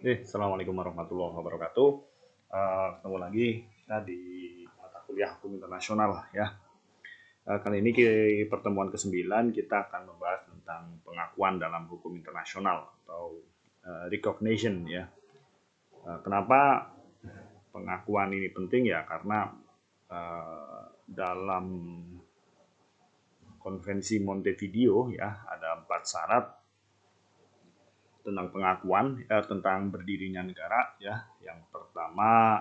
Assalamualaikum warahmatullahi wabarakatuh. Ketemu lagi kita di mata kuliah hukum internasional ya. Kali ini pertemuan ke-9 kita akan membahas tentang pengakuan dalam hukum internasional atau recognition ya. Kenapa pengakuan ini penting ya? Karena dalam konvensi Montevideo ya ada 4 syarat tentang pengakuan tentang berdirinya negara ya. Yang pertama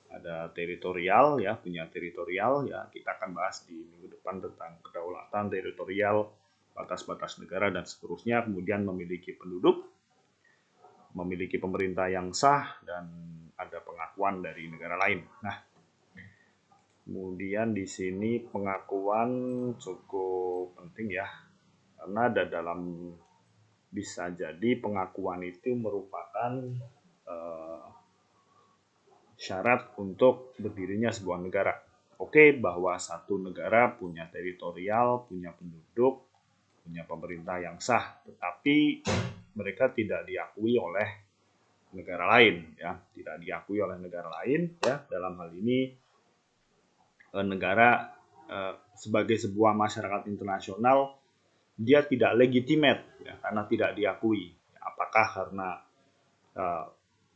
ada teritorial ya, punya teritorial ya. Kita akan bahas di minggu depan tentang kedaulatan teritorial, batas-batas negara dan seterusnya. Kemudian memiliki penduduk, memiliki pemerintah yang sah, dan ada pengakuan dari negara lain. Nah, kemudian di sini pengakuan cukup penting ya, karena ada dalam bisa jadi pengakuan itu merupakan syarat untuk berdirinya sebuah negara. Oke, bahwa satu negara punya teritorial, punya penduduk, punya pemerintah yang sah, tetapi mereka tidak diakui oleh negara lain ya, tidak diakui oleh negara lain ya. Dalam hal ini negara sebagai sebuah masyarakat internasional dia tidak legitimate ya, karena tidak diakui. Apakah karena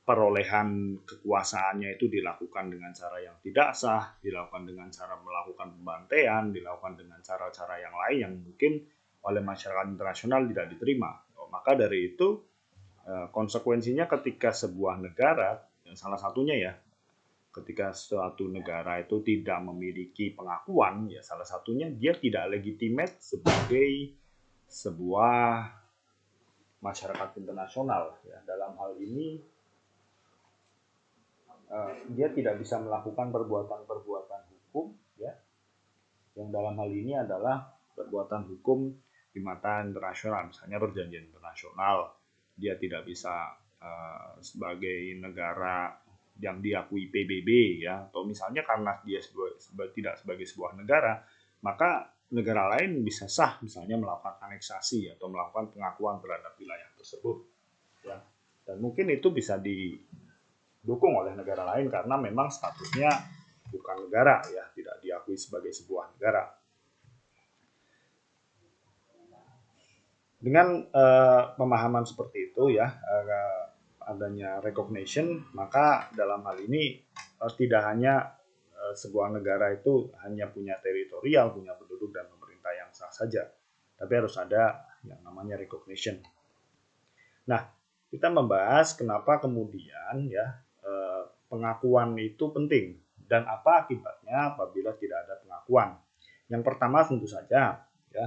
perolehan kekuasaannya itu dilakukan dengan cara yang tidak sah, dilakukan dengan cara melakukan pembantaian, dilakukan dengan cara-cara yang lain yang mungkin oleh masyarakat internasional tidak diterima. Maka dari itu konsekuensinya ketika sebuah negara, salah satunya ya, ketika suatu negara itu tidak memiliki pengakuan, ya salah satunya dia tidak legitimate sebagai sebuah masyarakat internasional. Ya, dalam hal ini dia tidak bisa melakukan perbuatan-perbuatan hukum ya, yang dalam hal ini adalah perbuatan hukum di mata internasional, misalnya perjanjian internasional. Dia tidak bisa sebagai negara yang diakui PBB ya, atau misalnya karena dia tidak sebagai sebuah negara, maka negara lain bisa sah misalnya melakukan aneksasi atau melakukan pengakuan terhadap wilayah tersebut ya. Dan mungkin itu bisa didukung oleh negara lain karena memang statusnya bukan negara ya, tidak diakui sebagai sebuah negara. Dengan pemahaman seperti itu ya, adanya recognition, maka dalam hal ini tidak hanya sebuah negara itu hanya punya teritorial, punya penduduk dan pemerintah yang sah saja, tapi harus ada yang namanya recognition. Nah, kita membahas kenapa kemudian ya pengakuan itu penting dan apa akibatnya apabila tidak ada pengakuan. Yang pertama tentu saja ya,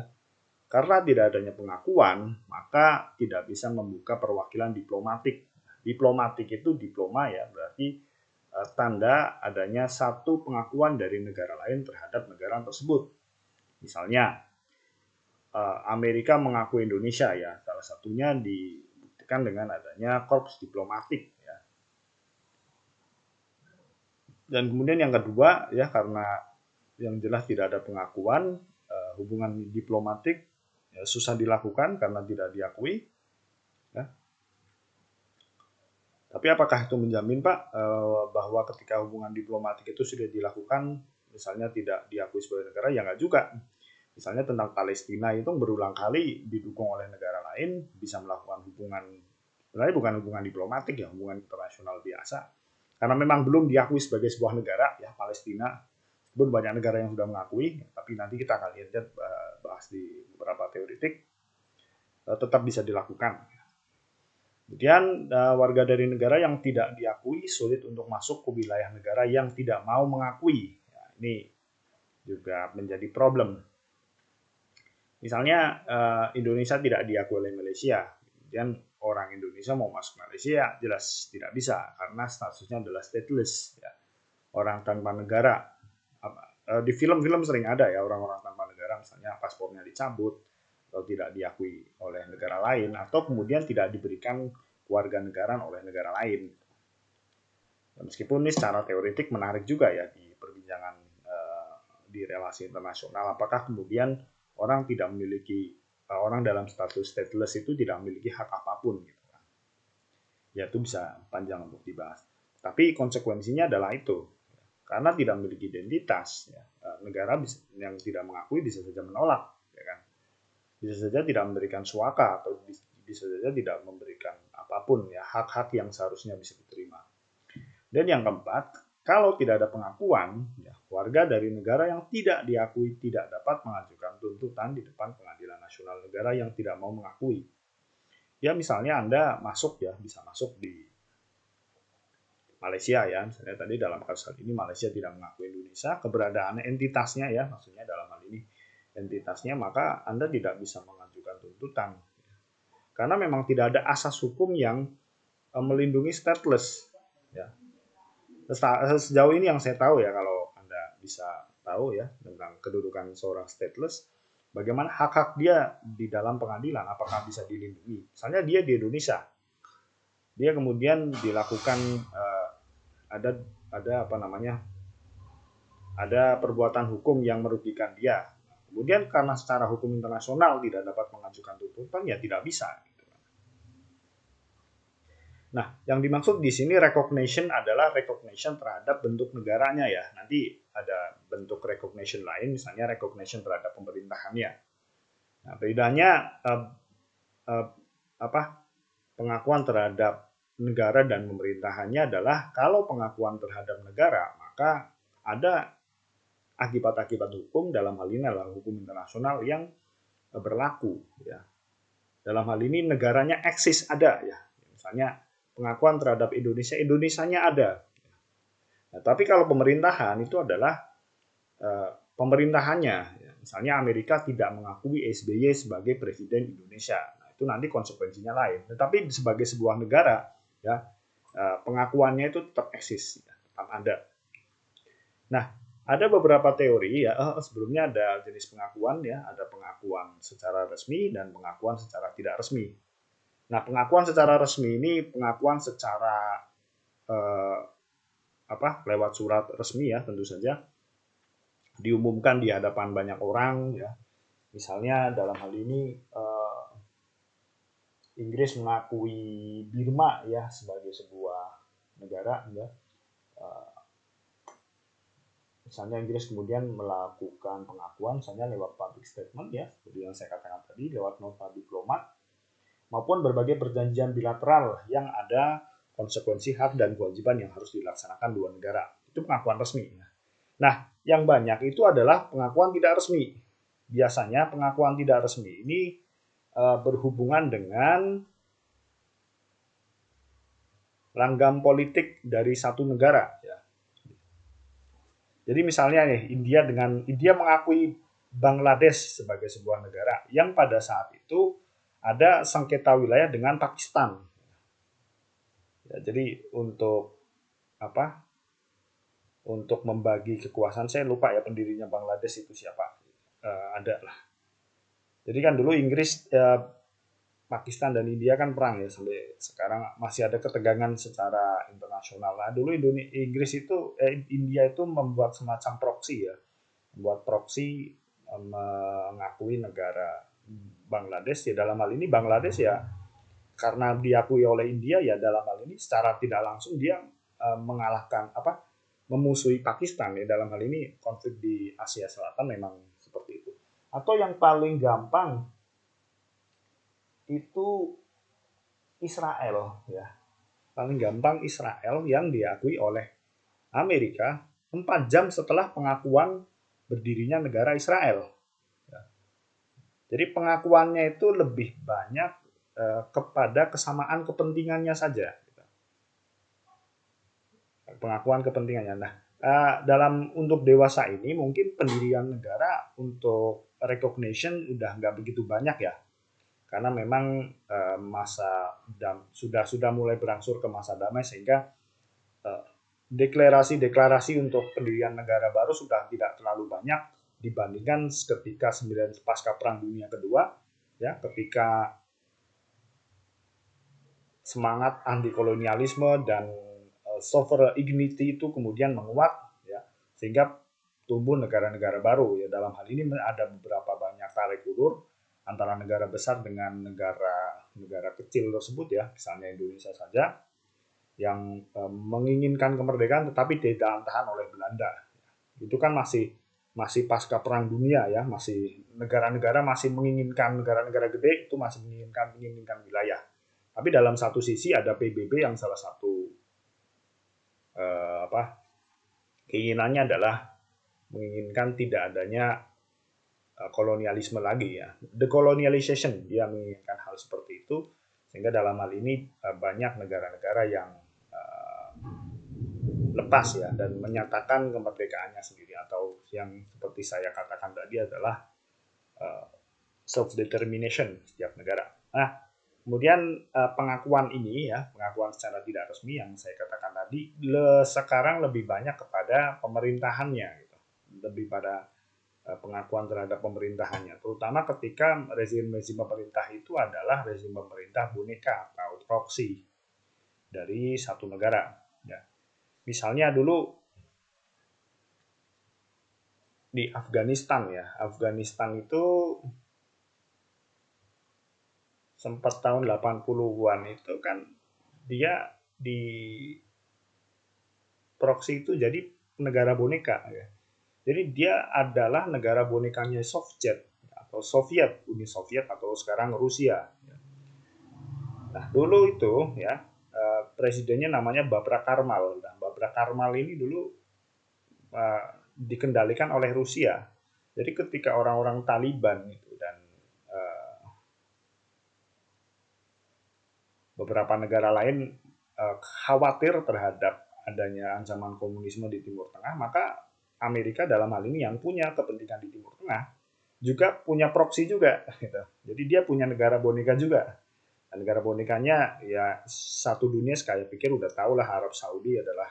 karena tidak adanya pengakuan, maka tidak bisa membuka perwakilan diplomatik. Diplomatik itu diploma ya, berarti tanda adanya satu pengakuan dari negara lain terhadap negara tersebut. Misalnya Amerika mengakui Indonesia ya, salah satunya dibuktikan dengan adanya korps diplomatik ya. Dan kemudian yang kedua ya, karena yang jelas tidak ada pengakuan, hubungan diplomatik ya, susah dilakukan karena tidak diakui ya. Tapi apakah itu menjamin Pak bahwa ketika hubungan diplomatik itu sudah dilakukan misalnya tidak diakui sebagai negara? Ya nggak juga. Misalnya tentang Palestina itu berulang kali didukung oleh negara lain, bisa melakukan hubungan, sebenarnya bukan hubungan diplomatik ya, hubungan internasional biasa. Karena memang belum diakui sebagai sebuah negara ya Palestina. Meskipun banyak negara yang sudah mengakui, tapi nanti kita akan lihat bahas di beberapa teoretik, tetap bisa dilakukan. Kemudian warga dari negara yang tidak diakui sulit untuk masuk ke wilayah negara yang tidak mau mengakui. Ya, ini juga menjadi problem. Misalnya Indonesia tidak diakui oleh Malaysia, kemudian orang Indonesia mau masuk Malaysia jelas tidak bisa karena statusnya adalah stateless, ya. Orang tanpa negara. Di film-film sering ada ya orang-orang tanpa negara, misalnya paspornya dicabut atau tidak diakui oleh negara lain, atau kemudian tidak diberikan kewarganegaraan oleh negara lain. Meskipun ini secara teoretik menarik juga ya di perbincangan di relasi internasional, apakah kemudian orang tidak memiliki orang dalam status stateless itu tidak memiliki hak apapun gitu. ya itu bisa panjang untuk dibahas. Tapi konsekuensinya adalah itu, karena tidak memiliki identitas, ya, negara yang tidak mengakui bisa saja menolak, ya kan? Bisa saja tidak memberikan suaka atau bisa saja tidak memberikan apapun, ya, hak-hak yang seharusnya bisa diterima. Dan yang keempat, kalau tidak ada pengakuan, ya, warga dari negara yang tidak diakui tidak dapat mengajukan tuntutan di depan Pengadilan Nasional Negara yang tidak mau mengakui. Ya misalnya Anda masuk, ya bisa masuk di Malaysia, ya misalnya tadi dalam kasus ini Malaysia tidak mengakui Indonesia, keberadaan entitasnya, ya maksudnya dalam hal ini entitasnya, maka Anda tidak bisa mengajukan tuntutan karena memang tidak ada asas hukum yang melindungi stateless, ya. Sejauh ini yang saya tahu, ya, kalau Anda bisa tahu, ya, tentang kedudukan seorang stateless, bagaimana hak-hak dia di dalam pengadilan, apakah bisa dilindungi. Misalnya dia di Indonesia, dia kemudian dilakukan ada apa namanya, ada perbuatan hukum yang merugikan dia. Kemudian karena secara hukum internasional tidak dapat mengajukan tuntutan, ya tidak bisa. Nah, yang dimaksud di sini recognition adalah recognition terhadap bentuk negaranya, ya. Nanti ada bentuk recognition lain, misalnya recognition terhadap pemerintahannya. Nah, bedanya pengakuan terhadap negara dan pemerintahannya adalah kalau pengakuan terhadap negara, maka ada akibat-akibat hukum, dalam hal ini adalah hukum internasional yang berlaku, ya. Dalam hal ini negaranya eksis, ada, ya. Misalnya pengakuan terhadap Indonesia, Indonesianya ada. Nah, tapi kalau pemerintahan itu adalah pemerintahannya, ya. Misalnya Amerika tidak mengakui SBY sebagai presiden Indonesia. Nah, itu nanti konsekuensinya lain. Tetapi sebagai sebuah negara, ya, pengakuannya itu tetap eksis, ya, tetap ada. Nah, ada beberapa teori, ya. Sebelumnya ada jenis pengakuan, ya, ada pengakuan secara resmi dan pengakuan secara tidak resmi. Nah, pengakuan secara resmi ini pengakuan secara lewat surat resmi, ya, tentu saja diumumkan di hadapan banyak orang, ya. Misalnya dalam hal ini Inggris mengakui Burma, ya, sebagai sebuah negara, ya. Misalnya Inggris kemudian melakukan pengakuan misalnya lewat public statement, ya, seperti yang saya katakan tadi, lewat nota diplomat, maupun berbagai perjanjian bilateral yang ada konsekuensi hak dan kewajiban yang harus dilaksanakan dua negara. Itu pengakuan resmi. Nah, yang banyak itu adalah pengakuan tidak resmi. Biasanya pengakuan tidak resmi ini berhubungan dengan langgam politik dari satu negara, ya. Jadi misalnya nih, India mengakui Bangladesh sebagai sebuah negara yang pada saat itu ada sengketa wilayah dengan Pakistan. Ya, jadi untuk untuk membagi kekuasaan, saya lupa, ya, pendirinya Bangladesh itu siapa. Ada lah. Jadi kan dulu Inggris, Pakistan dan India kan perang, ya, sampai sekarang masih ada ketegangan secara internasional. Nah, dulu Inggris itu India itu membuat semacam proksi, ya. Membuat proksi mengakui negara Bangladesh, ya, dalam hal ini Bangladesh, ya, karena diakui oleh India, ya, dalam hal ini secara tidak langsung dia mengalahkan memusuhi Pakistan, ya. Dalam hal ini konflik di Asia Selatan memang seperti itu. Atau yang paling gampang itu Israel, ya. Paling gampang Israel yang diakui oleh Amerika 4 jam setelah pengakuan berdirinya negara Israel. Ya. Jadi pengakuannya itu lebih banyak kepada kesamaan kepentingannya saja. Pengakuan kepentingannya. Nah, untuk dewasa ini mungkin pendirian negara untuk recognition udah nggak begitu banyak, ya. Karena memang sudah mulai berangsur ke masa damai, sehingga deklarasi-deklarasi untuk pendirian negara baru sudah tidak terlalu banyak dibandingkan ketika pasca Perang Dunia Kedua, ya, ketika semangat anti kolonialisme dan sovereignty itu kemudian menguat, ya, sehingga tumbuh negara-negara baru, ya. Dalam hal ini ada beberapa banyak tarik ulur antara negara besar dengan negara negara kecil tersebut ya, misalnya Indonesia saja, yang menginginkan kemerdekaan tetapi ditahan oleh Belanda. Itu kan masih pasca Perang Dunia ya, masih negara-negara masih menginginkan, negara-negara gede itu masih menginginkan wilayah. Tapi dalam satu sisi ada PBB yang salah satu keinginannya adalah menginginkan tidak adanya kolonialisme lagi ya, decolonialization, dia menginginkan hal seperti itu, sehingga dalam hal ini banyak negara-negara yang lepas ya dan menyatakan kemerdekaannya sendiri, atau yang seperti saya katakan tadi adalah self determination setiap negara. Nah, kemudian pengakuan ini ya, pengakuan secara tidak resmi yang saya katakan tadi sekarang lebih banyak kepada pemerintahannya gitu. Lebih pada pengakuan terhadap pemerintahannya, terutama ketika rezim pemerintah itu adalah rezim pemerintah boneka atau proksi dari satu negara. Ya. Misalnya dulu di Afghanistan ya, Afghanistan itu sempat tahun 80-an itu kan dia di proksi itu jadi negara boneka ya. Jadi dia adalah negara bonekanya Soviet atau Soviet, Uni Soviet atau sekarang Rusia. Nah, dulu itu ya presidennya namanya Babrak Karmal. Nah, Babrak Karmal ini dulu dikendalikan oleh Rusia. Jadi ketika orang-orang Taliban itu dan beberapa negara lain khawatir terhadap adanya ancaman komunisme di Timur Tengah, maka Amerika dalam hal ini yang punya kepentingan di Timur Tengah juga punya proksi juga. Gitu. Jadi dia punya negara boneka juga. Dan negara bonekanya ya satu dunia saya pikir udah tahu lah, Arab Saudi adalah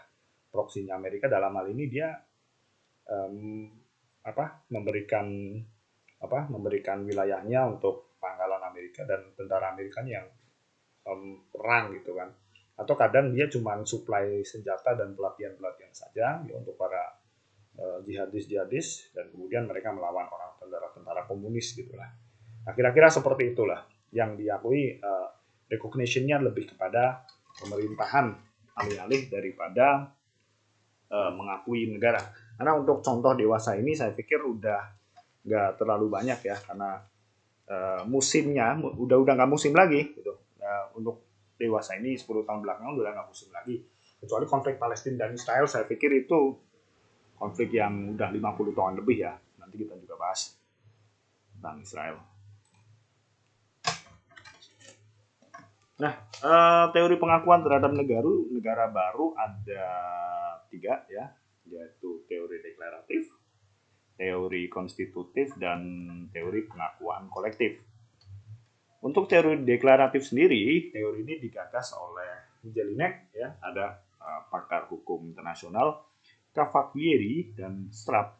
proksinya Amerika. Dalam hal ini dia memberikan wilayahnya untuk pangkalan Amerika dan tentara Amerikanya yang perang gitu kan. Atau kadang dia cuma suplai senjata dan pelatihan-pelatihan saja ya, untuk para jihadis-jihadis, dan kemudian mereka melawan orang tentara komunis gitulah. Nah, kira-kira seperti itulah yang diakui, recognition-nya lebih kepada pemerintahan alih-alih daripada mengakui negara. Karena untuk contoh dewasa ini saya pikir udah nggak terlalu banyak ya, karena musimnya udah nggak musim lagi gitu. Untuk dewasa ini 10 tahun belakangan udah nggak musim lagi, kecuali konflik Palestina dan Israel. Saya pikir itu konflik yang udah 50 tahun lebih ya. Nanti kita juga bahas tentang Israel. Nah, teori pengakuan terhadap negara baru ada 3 ya, yaitu teori deklaratif, teori konstitutif, dan teori pengakuan kolektif. Untuk teori deklaratif sendiri, teori ini digagas oleh Jelinek ya, ada pakar hukum internasional Cavalieri dan Straub.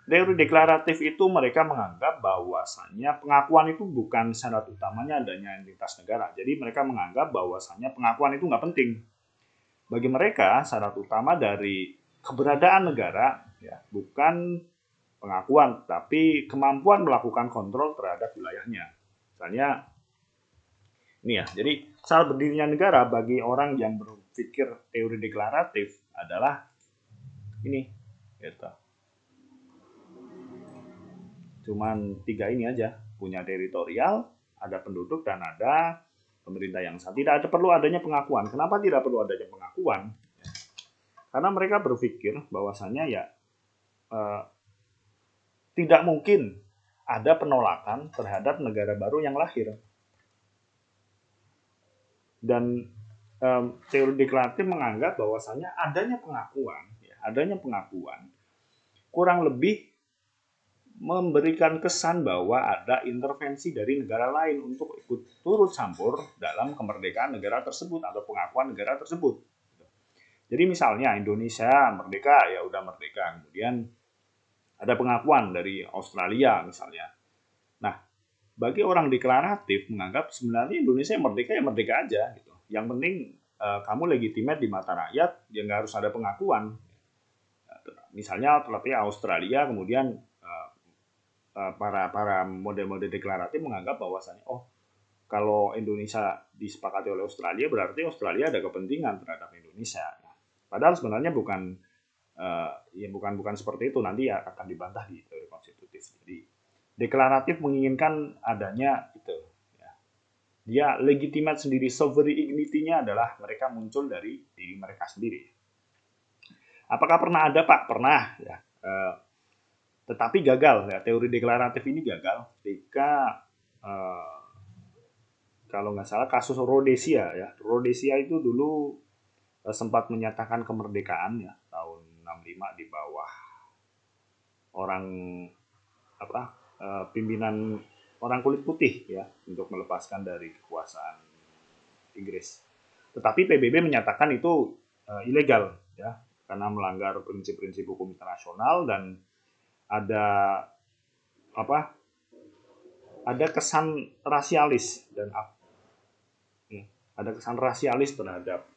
Teori deklaratif itu mereka menganggap bahwasannya pengakuan itu bukan syarat utamanya adanya entitas negara. Jadi mereka menganggap bahwasannya pengakuan itu nggak penting. Bagi mereka syarat utama dari keberadaan negara ya bukan pengakuan, tapi kemampuan melakukan kontrol terhadap wilayahnya. Misalnya ini ya, jadi syarat berdirinya negara bagi orang yang berpikir teori deklaratif adalah ini, gitu. Cuman 3 ini aja, punya teritorial, ada penduduk, dan ada pemerintah yang sah. Tidak ada perlu adanya pengakuan. Kenapa tidak perlu adanya pengakuan? Karena mereka berpikir bahwasannya ya tidak mungkin ada penolakan terhadap negara baru yang lahir. Dan teori deklaratif menganggap bahwasannya adanya pengakuan kurang lebih memberikan kesan bahwa ada intervensi dari negara lain untuk ikut turut campur dalam kemerdekaan negara tersebut atau pengakuan negara tersebut. Jadi misalnya Indonesia merdeka, ya udah merdeka, kemudian ada pengakuan dari Australia misalnya. Nah, bagi orang deklaratif menganggap sebenarnya Indonesia merdeka ya merdeka aja gitu. Yang penting kamu legitimate di mata rakyat, ya nggak harus ada pengakuan. Misalnya terlebih Australia kemudian para model-model deklaratif menganggap bahwasannya kalau Indonesia disepakati oleh Australia, berarti Australia ada kepentingan terhadap Indonesia. Padahal sebenarnya bukan bukan seperti itu, nanti akan dibantah di teori konstitutif. Jadi deklaratif menginginkan adanya itu. Ya. Dia legitimate sendiri, sovereignty-nya adalah mereka muncul dari diri mereka sendiri. Apakah pernah ada, Pak? Pernah. Ya. Tetapi gagal. Ya. Teori deklaratif ini gagal ketika kalau nggak salah kasus Rhodesia. Ya. Rhodesia itu dulu sempat menyatakan kemerdekaan ya tahun 65 di bawah orang pimpinan orang kulit putih ya untuk melepaskan dari kekuasaan Inggris. Tetapi PBB menyatakan itu ilegal ya karena melanggar prinsip-prinsip hukum internasional dan ada ada kesan rasialis dan ada kesan rasialis terhadap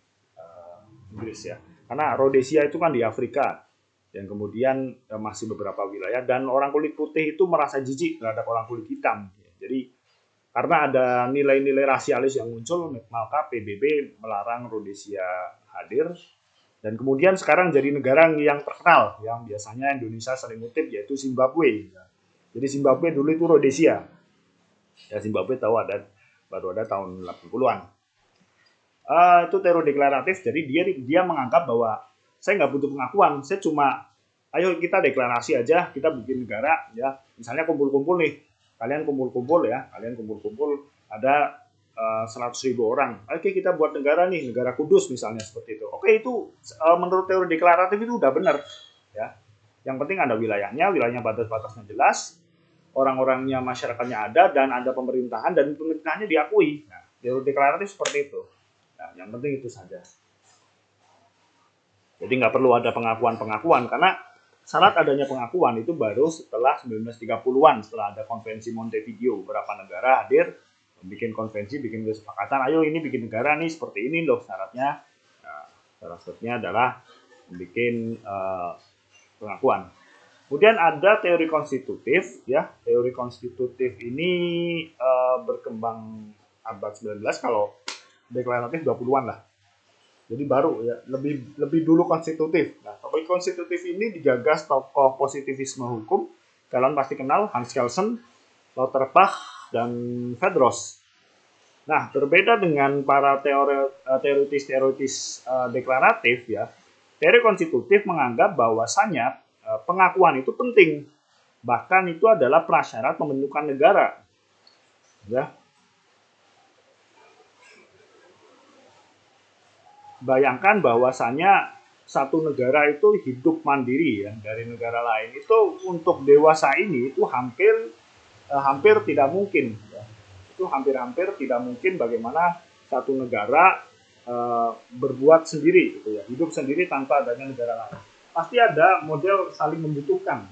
Inggris ya. Karena Rhodesia itu kan di Afrika dan kemudian masih beberapa wilayah dan orang kulit putih itu merasa jijik terhadap orang kulit hitam. Jadi karena ada nilai-nilai rasialis yang muncul, maka PBB melarang Rhodesia hadir dan kemudian sekarang jadi negara yang terkenal yang biasanya Indonesia sering ngutip yaitu Zimbabwe. Jadi Zimbabwe dulu itu Rhodesia. Ya Zimbabwe baru ada tahun 80-an. Itu teori deklaratif, jadi dia menganggap bahwa saya nggak butuh pengakuan, saya cuma ayo kita deklarasi aja, kita bikin negara ya, misalnya kumpul-kumpul nih, kalian kumpul-kumpul ada 100.000 orang, oke kita buat negara nih, negara Kudus misalnya seperti itu, oke itu menurut teori deklaratif itu udah benar ya, yang penting ada wilayahnya batas-batasnya jelas, orang-orangnya masyarakatnya ada dan ada pemerintahan dan pemerintahnya diakui, nah, teori deklaratif seperti itu. Nah, yang penting itu saja. Jadi nggak perlu ada pengakuan-pengakuan karena syarat adanya pengakuan itu baru setelah 1930-an setelah ada konvensi Montevideo, beberapa negara hadir bikin konvensi, bikin kesepakatan, ayo ini bikin negara nih seperti ini loh syaratnya. Nah, syaratnya adalah bikin pengakuan. Kemudian ada teori konstitutif ya. Teori konstitutif ini berkembang abad 19 kalau deklaratif 20-an lah. Jadi baru ya, lebih dulu konstitutif. Nah, topik konstitutif ini digagas tokoh positivisme hukum. Kalian pasti kenal Hans Kelsen, Lauterbach, dan Fedros. Nah, berbeda dengan para teoritis deklaratif ya, teori konstitutif menganggap bahwasanya pengakuan itu penting. Bahkan itu adalah prasyarat pembentukan negara. Ya. Bayangkan bahwasannya satu negara itu hidup mandiri ya dari negara lain itu untuk dewasa ini itu hampir tidak mungkin ya. Itu hampir tidak mungkin bagaimana satu negara berbuat sendiri gitu ya, hidup sendiri tanpa adanya negara lain. Pasti ada model saling membutuhkan.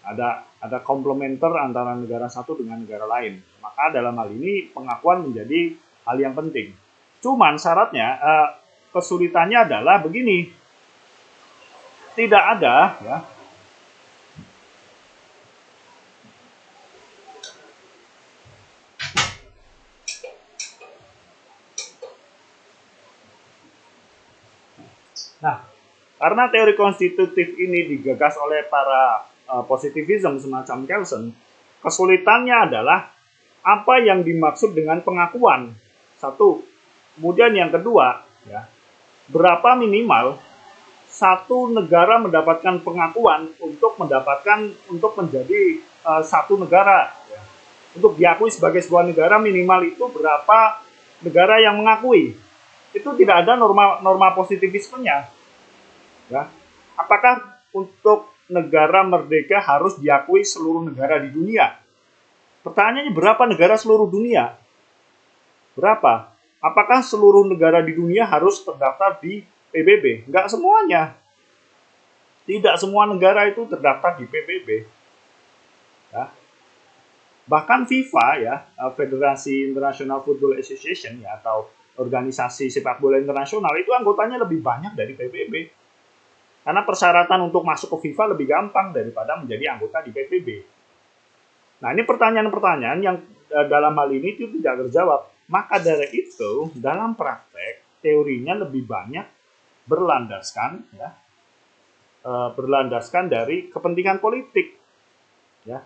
Ada komplementer antara negara satu dengan negara lain. Maka dalam hal ini pengakuan menjadi hal yang penting. Cuman syaratnya, kesulitannya adalah begini, tidak ada ya. Nah, karena teori konstitutif ini digagas oleh para positivism semacam Kelsen, kesulitannya adalah apa yang dimaksud dengan pengakuan. Satu. Kemudian yang kedua, ya, berapa minimal satu negara mendapatkan pengakuan untuk menjadi satu negara, ya. Untuk diakui sebagai sebuah negara minimal itu berapa negara yang mengakui? Itu tidak ada norma positivismenya, ya. Apakah untuk negara merdeka harus diakui seluruh negara di dunia? Pertanyaannya berapa negara seluruh dunia? Berapa? Apakah seluruh negara di dunia harus terdaftar di PBB? Enggak semuanya. Tidak semua negara itu terdaftar di PBB. Ya. Bahkan FIFA ya, Federasi International Football Association ya, atau organisasi sepak bola internasional itu anggotanya lebih banyak dari PBB. Karena persyaratan untuk masuk ke FIFA lebih gampang daripada menjadi anggota di PBB. Nah, ini pertanyaan-pertanyaan yang dalam hal ini itu tidak terjawab. Maka dari itu dalam praktek teorinya lebih banyak berlandaskan ya, berlandaskan dari kepentingan politik ya.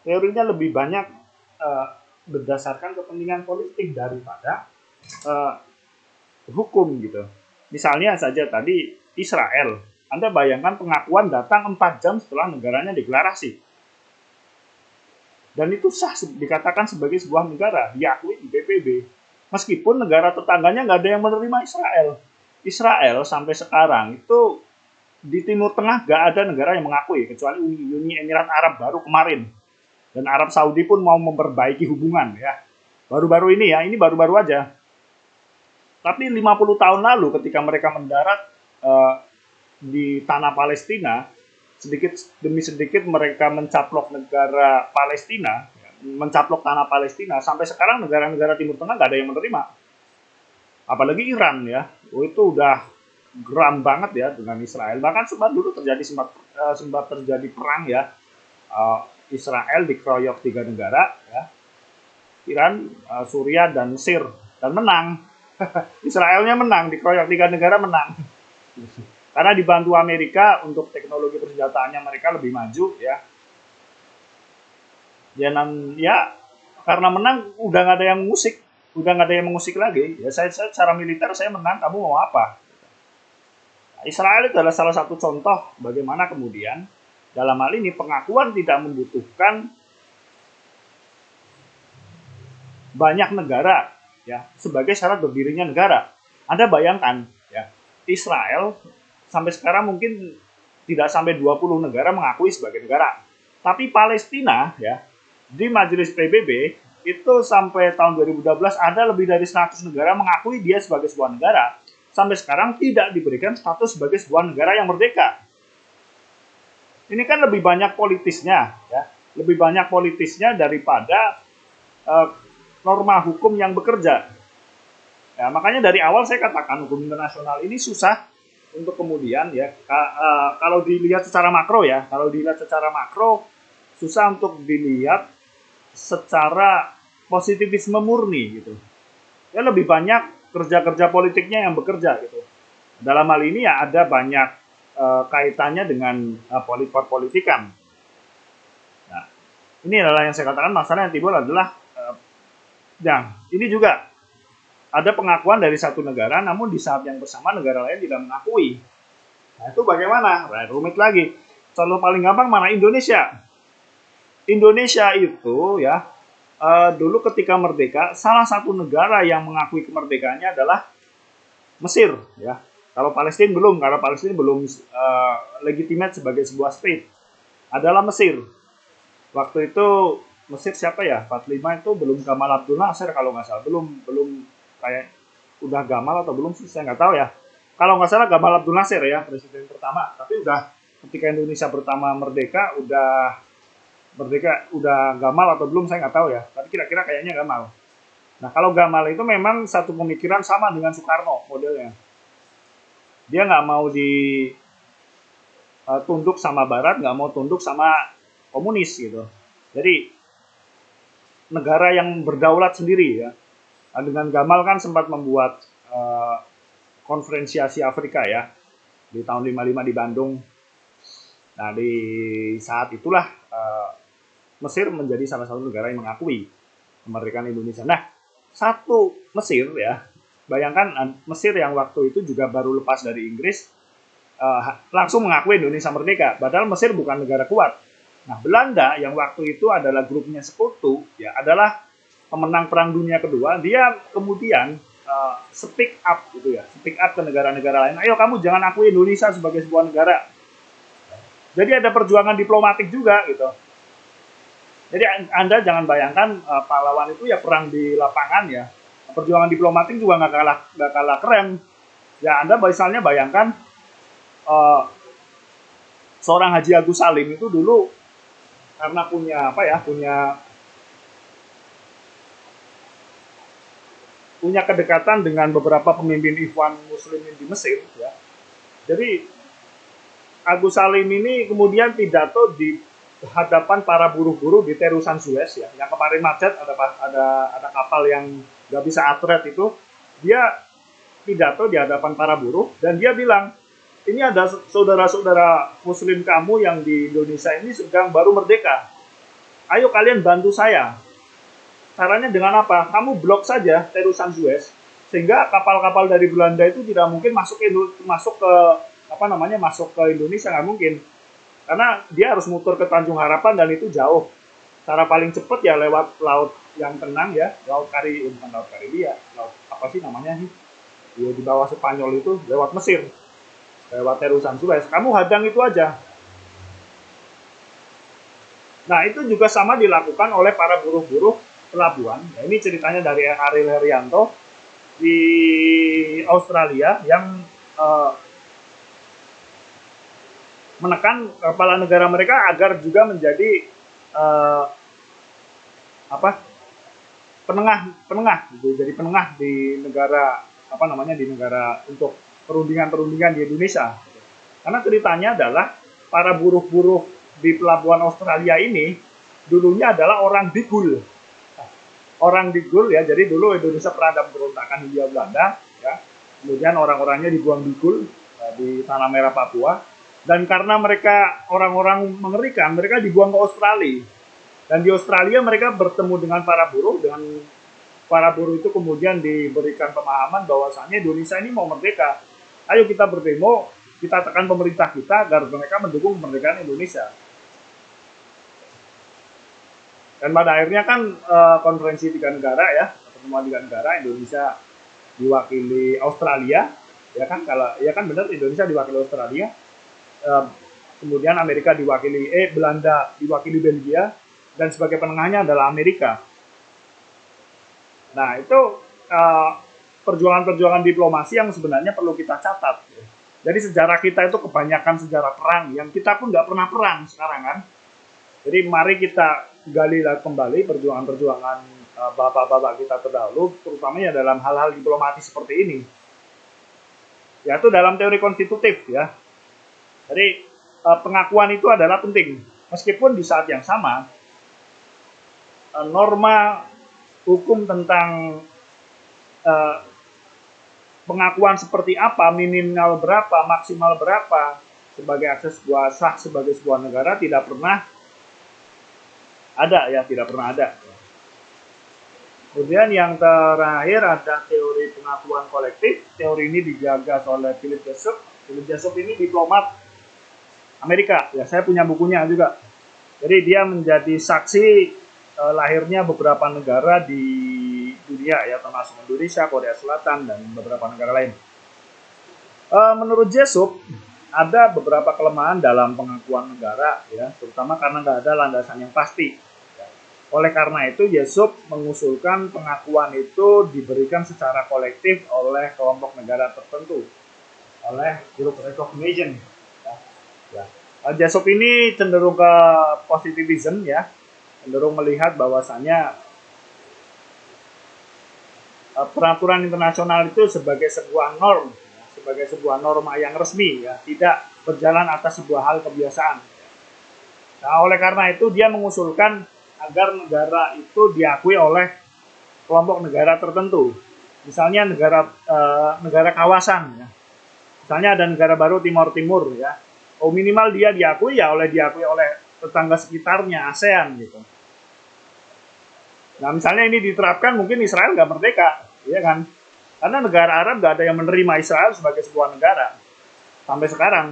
Teorinya lebih banyak berdasarkan kepentingan politik daripada hukum gitu. Misalnya saja tadi Israel, Anda bayangkan pengakuan datang 4 jam setelah negaranya deklarasi. Dan itu sah dikatakan sebagai sebuah negara, diakui di PBB. Meskipun negara tetangganya nggak ada yang menerima Israel. Israel sampai sekarang itu di Timur Tengah nggak ada negara yang mengakui, kecuali Uni Emirat Arab baru kemarin. Dan Arab Saudi pun mau memperbaiki hubungan ya. Baru-baru ini ya, ini baru-baru aja. Tapi 50 tahun lalu ketika mereka mendarat di tanah Palestina, sedikit demi sedikit mereka mencaplok negara Palestina, mencaplok tanah Palestina. Sampai sekarang negara-negara Timur Tengah nggak ada yang menerima. Apalagi Iran ya, itu udah geram banget ya dengan Israel. Bahkan sempat terjadi perang ya. Israel dikeroyok 3 negara ya, Iran, Suriah dan Mesir, dan menang. Israelnya menang, dikeroyok 3 negara menang. Karena dibantu Amerika untuk teknologi persenjataannya mereka lebih maju ya. Ya karena menang udah nggak ada yang mengusik lagi. Ya saya secara militer saya menang, kamu mau apa? Israel itu adalah salah satu contoh bagaimana kemudian dalam hal ini pengakuan tidak membutuhkan banyak negara ya sebagai syarat berdirinya negara. Anda bayangkan ya, Israel sampai sekarang mungkin tidak sampai 20 negara mengakui sebagai negara. Tapi Palestina ya di Majelis PBB itu sampai tahun 2012 ada lebih dari 100 negara mengakui dia sebagai sebuah negara. Sampai sekarang tidak diberikan status sebagai sebuah negara yang merdeka. Ini kan lebih banyak politisnya ya, lebih banyak politisnya daripada norma hukum yang bekerja. Ya, makanya dari awal saya katakan hukum internasional ini susah untuk kemudian ya kalau dilihat secara makro ya, susah untuk dilihat secara positivisme murni gitu. Ya lebih banyak kerja-kerja politiknya yang bekerja gitu. Dalam hal ini ya ada banyak kaitannya dengan politikan. Nah, ini adalah yang saya katakan masalah yang timbul adalah ini juga ada pengakuan dari satu negara, namun di saat yang bersama negara lain tidak mengakui. Nah, itu bagaimana? Nah, rumit lagi. Contoh paling gampang mana? Indonesia. Indonesia itu ya dulu ketika merdeka, salah satu negara yang mengakui kemerdekaannya adalah Mesir. Ya, kalau Palestina belum, karena Palestina belum legitimate sebagai sebuah state. Adalah Mesir. Waktu itu Mesir siapa ya? 45 itu belum Gamal Abdul Nasser kalau nggak salah. Belum kayak udah Gamal atau belum sih saya nggak tahu ya. Kalau nggak salah Gamal Abdul Nasser ya presiden pertama. Tapi udah ketika Indonesia pertama merdeka udah Gamal atau belum saya nggak tahu ya. Tapi kira-kira kayaknya Gamal. Nah kalau Gamal itu memang satu pemikiran sama dengan Soekarno modelnya. Dia nggak mau tunduk sama Barat, nggak mau tunduk sama komunis gitu. Jadi negara yang berdaulat sendiri ya. Dengan Gamal kan sempat membuat konferensi Asia Afrika ya di tahun 55 di Bandung. Nah di saat itulah Mesir menjadi salah satu negara yang mengakui kemerdekaan Indonesia. Nah satu Mesir ya, bayangkan Mesir yang waktu itu juga baru lepas dari Inggris langsung mengakui Indonesia merdeka. Padahal Mesir bukan negara kuat. Nah Belanda yang waktu itu adalah grupnya sekutu ya adalah pemenang Perang Dunia Kedua, dia kemudian speak up gitu ya, speak up ke negara-negara lain. Ayo kamu jangan akui Indonesia sebagai sebuah negara. Jadi ada perjuangan diplomatik juga gitu. Jadi Anda jangan bayangkan pahlawan itu ya perang di lapangan ya. Perjuangan diplomatik juga nggak kalah keren. Ya Anda misalnya bayangkan seorang Haji Agus Salim itu dulu karena punya kedekatan dengan beberapa pemimpin Ikhwan Muslimin di Mesir ya. Jadi Agus Salim ini kemudian pidato di hadapan para buruh-buruh di terusan Suez ya, yang kemarin macet, ada kapal yang nggak bisa atret itu, dia pidato di hadapan para buruh dan dia bilang, ini ada saudara-saudara Muslim kamu yang di Indonesia ini sedang baru merdeka. Ayo kalian bantu saya. Caranya dengan apa? Kamu blok saja terusan Suez sehingga kapal-kapal dari Belanda itu tidak mungkin masuk ke masuk ke Indonesia, nggak mungkin. Karena dia harus muter ke Tanjung Harapan dan itu jauh. Cara paling cepat ya lewat laut yang tenang ya, bukan laut Karibia, laut apa sih namanya sih? Ya, di bawah Spanyol itu lewat Mesir, lewat terusan Suez. Kamu hadang itu aja. Nah, itu juga sama dilakukan oleh para buruh-buruh pelabuhan. Ya, ini ceritanya dari Ariel Herianto di Australia yang menekan kepala negara mereka agar juga menjadi penengah gitu. Jadi penengah di negara di negara untuk perundingan di Indonesia. Karena ceritanya adalah para buruh-buruh di pelabuhan Australia ini dulunya adalah orang Digul. Orang Digul ya, jadi dulu Indonesia pernah ada pemberontakan Hindia Belanda ya. Kemudian orang-orangnya dibuang Digul di Tanah Merah Papua, dan karena mereka orang-orang mengerikan, mereka dibuang ke Australia. Dan di Australia mereka bertemu dengan para buruh, itu kemudian diberikan pemahaman bahwasannya Indonesia ini mau merdeka. Ayo kita berdemo, kita tekan pemerintah kita agar mereka mendukung kemerdekaan Indonesia. Dan pada akhirnya kan konferensi 3 negara ya, pertemuan 3 negara, Indonesia diwakili Australia, ya kan benar, Indonesia diwakili Australia, kemudian Amerika Belanda diwakili Belgia, dan sebagai penengahnya adalah Amerika. Nah, itu perjuangan-perjuangan diplomasi yang sebenarnya perlu kita catat. Jadi sejarah kita itu kebanyakan sejarah perang, yang kita pun nggak pernah perang sekarang kan. Jadi mari kita gali kembali perjuangan-perjuangan bapak-bapak kita terdahulu, terutamanya dalam hal-hal diplomatis seperti ini. Yaitu dalam teori konstitutif ya. Jadi pengakuan itu adalah penting. Meskipun di saat yang sama, norma hukum tentang pengakuan seperti apa, minimal berapa, maksimal berapa, sebagai akses sah sebagai sebuah negara tidak pernah ada. Kemudian yang terakhir ada teori pengakuan kolektif. Teori ini digagas oleh Philip Jessup. Philip Jessup ini diplomat Amerika. Ya, saya punya bukunya juga. Jadi dia menjadi saksi lahirnya beberapa negara di dunia ya, termasuk Indonesia, Korea Selatan, dan beberapa negara lain. Menurut Jessup, ada beberapa kelemahan dalam pengakuan negara ya, terutama karena nggak ada landasan yang pasti. Oleh karena itu, Jessup mengusulkan pengakuan itu diberikan secara kolektif oleh kelompok negara tertentu, oleh group recognition. Jessup ini cenderung ke positivism ya, cenderung melihat bahwasannya peraturan internasional itu sebagai sebuah norm, sebagai sebuah norma yang resmi ya, tidak berjalan atas sebuah hal kebiasaan. Nah, oleh karena itu dia mengusulkan agar negara itu diakui oleh kelompok negara tertentu. Misalnya negara kawasan ya. Misalnya ada negara baru Timor Timur ya. Minimal dia diakui oleh tetangga sekitarnya, ASEAN gitu. Nah, misalnya ini diterapkan, mungkin Israel nggak merdeka, ya kan? Karena negara Arab nggak ada yang menerima Israel sebagai sebuah negara sampai sekarang.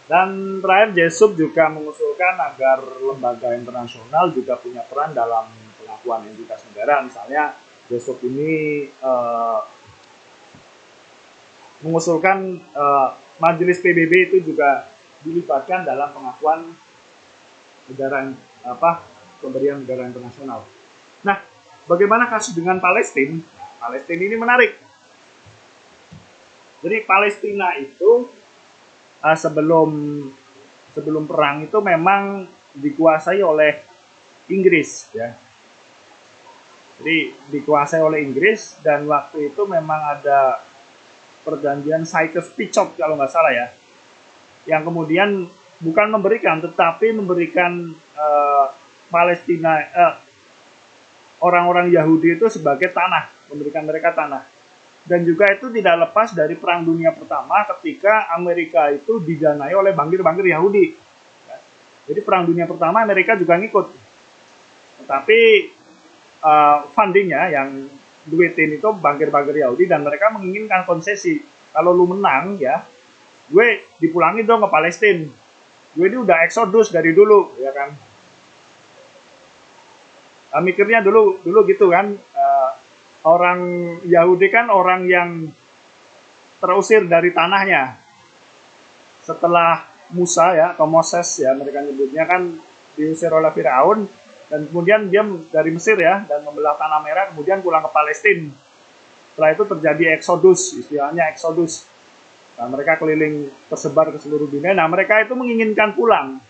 Dan terakhir, Jessup juga mengusulkan agar lembaga internasional juga punya peran dalam pengakuan entitas negara. Misalnya, Jessup ini mengusulkan Majelis PBB itu juga dilibatkan dalam pengakuan negara pemberian negara internasional. Nah, bagaimana kasus dengan Palestina? Palestina ini menarik. Jadi Palestina itu sebelum perang itu memang dikuasai oleh Inggris ya. Jadi dikuasai oleh Inggris, dan waktu itu memang ada perjanjian Sykes-Picot kalau nggak salah ya, yang kemudian bukan memberikan, tetapi memberikan Palestina, orang-orang Yahudi itu sebagai tanah, memberikan mereka tanah. Dan juga itu tidak lepas dari Perang Dunia Pertama ketika Amerika itu didanai oleh bangkir-bangkir Yahudi. Jadi Perang Dunia Pertama Amerika juga ngikut. Tetapi fundingnya yang duitin itu bangkir-bangkir Yahudi, dan mereka menginginkan konsesi. Kalau lu menang ya, gue dipulangin dong ke Palestina. Gue ini udah eksodus dari dulu, ya kan. Mikirnya dulu gitu kan. Orang Yahudi kan orang yang terusir dari tanahnya setelah Musa ya, atau Moses ya mereka nyebutnya, kan diusir oleh Firaun, dan kemudian dia dari Mesir ya, dan membelah tanah merah, kemudian pulang ke Palestina. Setelah itu terjadi eksodus, istilahnya eksodus. Nah, mereka keliling tersebar ke seluruh dunia. Nah, mereka itu menginginkan pulang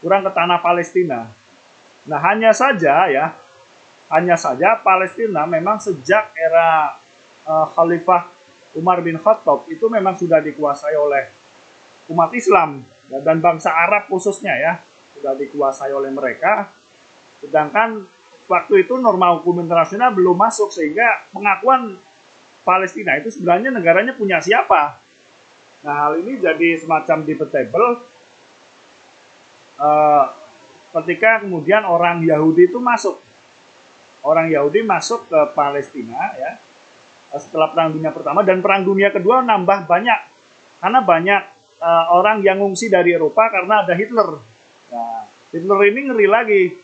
ke tanah Palestina. Nah, hanya saja Palestina memang sejak era Khalifah Umar bin Khattab itu memang sudah dikuasai oleh umat Islam dan bangsa Arab khususnya ya, sudah dikuasai oleh mereka. Sedangkan waktu itu norma hukum internasional belum masuk, sehingga pengakuan Palestina itu sebenarnya negaranya punya siapa. Nah, hal ini jadi semacam debatable ketika kemudian orang Yahudi masuk ke Palestina ya, setelah Perang Dunia Pertama, dan Perang Dunia Kedua nambah banyak karena banyak orang yang ngungsi dari Eropa karena ada Hitler. Nah, Hitler ini ngeri lagi.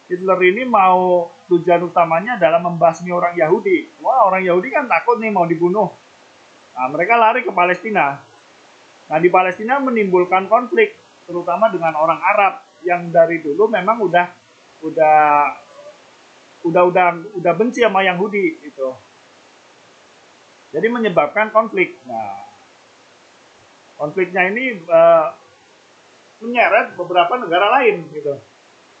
Hitler ini mau tujuan utamanya adalah membasmi orang Yahudi. Wah, orang Yahudi kan takut nih mau dibunuh. Nah, mereka lari ke Palestina. Nah, di Palestina menimbulkan konflik, terutama dengan orang Arab yang dari dulu memang udah benci sama Yahudi gitu. Jadi menyebabkan konflik. Nah, konfliknya ini menyeret beberapa negara lain gitu.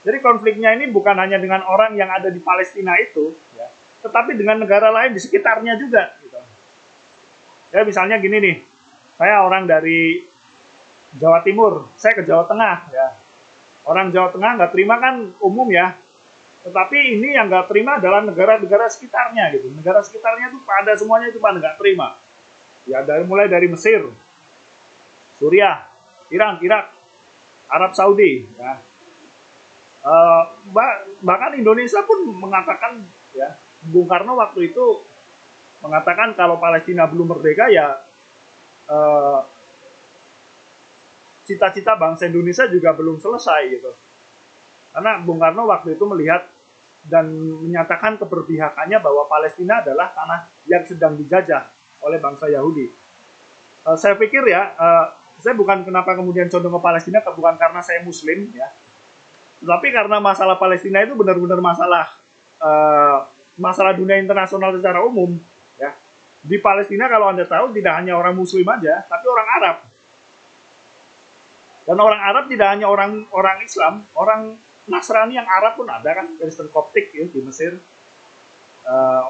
Jadi konfliknya ini bukan hanya dengan orang yang ada di Palestina itu, ya, tetapi dengan negara lain di sekitarnya juga. Gitu. Ya misalnya gini nih, saya orang dari Jawa Timur, saya ke Jawa Tengah. Ya. Orang Jawa Tengah nggak terima kan umum ya, tetapi ini yang nggak terima adalah negara-negara sekitarnya gitu. Negara sekitarnya itu pada semuanya itu pada nggak terima. Ya mulai dari Mesir, Suriah, Iran, Irak, Arab Saudi. Ya. Bahkan Indonesia pun mengatakan ya, Bung Karno waktu itu mengatakan kalau Palestina belum merdeka ya cita-cita bangsa Indonesia juga belum selesai gitu. Karena Bung Karno waktu itu melihat dan menyatakan keberpihakannya bahwa Palestina adalah tanah yang sedang dijajah oleh bangsa Yahudi. Saya pikir ya, saya bukan kenapa kemudian condong ke Palestina, bukan karena saya Muslim ya. Tapi karena masalah Palestina itu benar-benar masalah dunia internasional secara umum, ya. Di Palestina kalau Anda tahu tidak hanya orang Muslim aja, tapi orang Arab. Dan orang Arab tidak hanya orang Islam, orang Nasrani yang Arab pun ada kan, Kristen Koptik ya, di Mesir.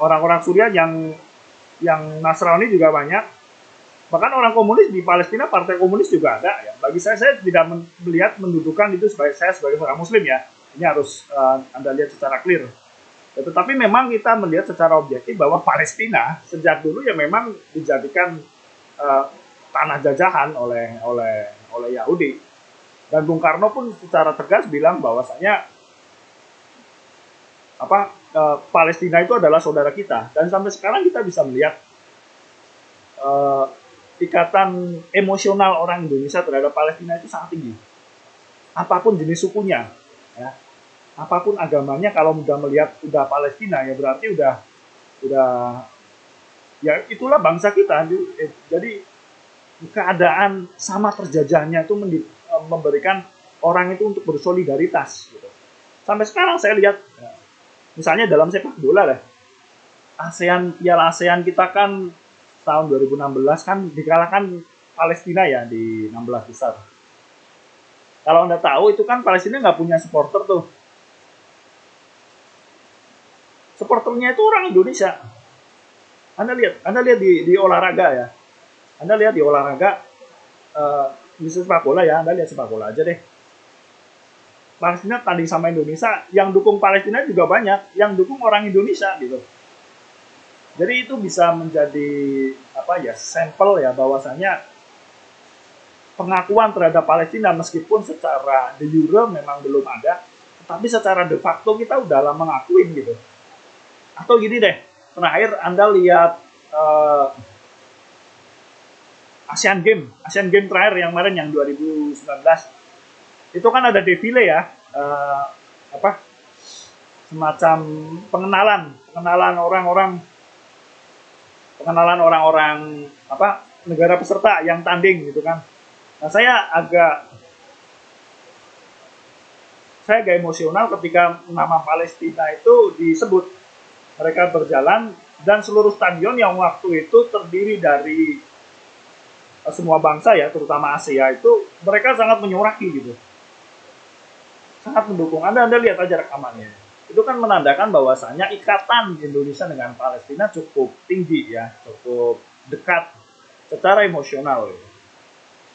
Orang-orang Suriah yang Nasrani juga banyak. Bahkan orang komunis di Palestina, partai komunis juga ada. Ya. Bagi saya tidak melihat mendudukan itu sebagai orang Muslim ya. Ini harus Anda lihat secara clear. Ya, tetapi memang kita melihat secara objektif bahwa Palestina sejak dulu ya memang dijadikan tanah jajahan oleh Yahudi. Dan Bung Karno pun secara tegas bilang bahwasanya Palestina itu adalah saudara kita. Dan sampai sekarang kita bisa melihat ikatan emosional orang Indonesia terhadap Palestina itu sangat tinggi. Apapun jenis sukunya, ya, apapun agamanya, kalau udah Palestina ya berarti udah ya itulah bangsa kita. Jadi keadaan sama terjajahnya itu memberikan orang itu untuk bersolidaritas. Gitu. Sampai sekarang saya lihat, misalnya dalam sepak bola lah, Piala ASEAN kita kan tahun 2016 kan dikalahkan Palestina ya di 16 besar. Kalau Anda tahu itu kan Palestina nggak punya supporter tuh. Supporternya itu orang Indonesia. Anda lihat di olahraga ya. Anda lihat di olahraga Bisa sepak bola ya, Anda lihat sepak bola aja deh. Palestina tanding sama Indonesia, yang dukung Palestina juga banyak, yang dukung orang Indonesia gitu. Jadi itu bisa menjadi apa ya, sampel ya bahwasanya pengakuan terhadap Palestina meskipun secara de jure memang belum ada, tapi secara de facto kita udah lama mengakuin gitu. Atau gini deh, terakhir Anda lihat Asian Game terakhir yang kemarin yang 2019 itu kan ada defile ya, apa semacam pengenalan orang-orang apa negara peserta yang tanding gitu kan. Nah, saya agak emosional ketika nama Palestina itu disebut. Mereka berjalan dan seluruh stadion yang waktu itu terdiri dari semua bangsa ya, terutama Asia itu mereka sangat menyuraki gitu. Sangat mendukung. Anda lihat aja rekamannya. Itu kan menandakan bahwasanya ikatan Indonesia dengan Palestina cukup tinggi ya, cukup dekat secara emosional.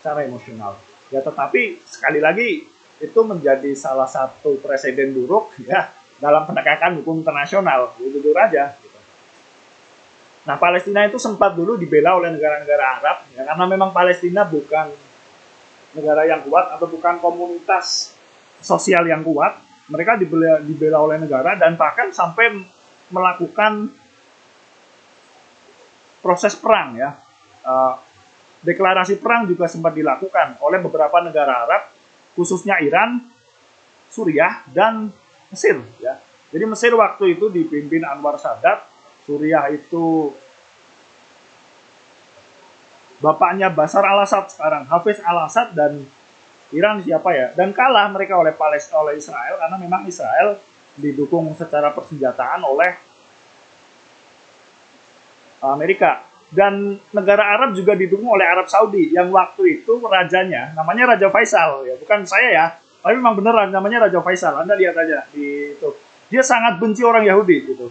Secara emosional. Ya tetapi sekali lagi itu menjadi salah satu presiden buruk ya dalam penegakan hukum internasional, jujur aja. Gitu. Nah, Palestina itu sempat dulu dibela oleh negara-negara Arab, ya, karena memang Palestina bukan negara yang kuat atau bukan komunitas sosial yang kuat. Mereka dibela oleh negara dan bahkan sampai melakukan proses perang ya. Deklarasi perang juga sempat dilakukan oleh beberapa negara Arab, khususnya Iran, Suriah, dan Mesir ya. Jadi Mesir waktu itu dipimpin Anwar Sadat, Suriah itu bapaknya Bashar al-Assad sekarang, Hafiz al-Assad, dan Iran siapa ya? Dan kalah mereka oleh Israel karena memang Israel didukung secara persenjataan oleh Amerika. Dan negara Arab juga didukung oleh Arab Saudi yang waktu itu rajanya namanya Raja Faisal ya, bukan saya ya. Tapi memang beneran namanya Raja Faisal. Anda lihat aja di itu. Dia sangat benci orang Yahudi gitu.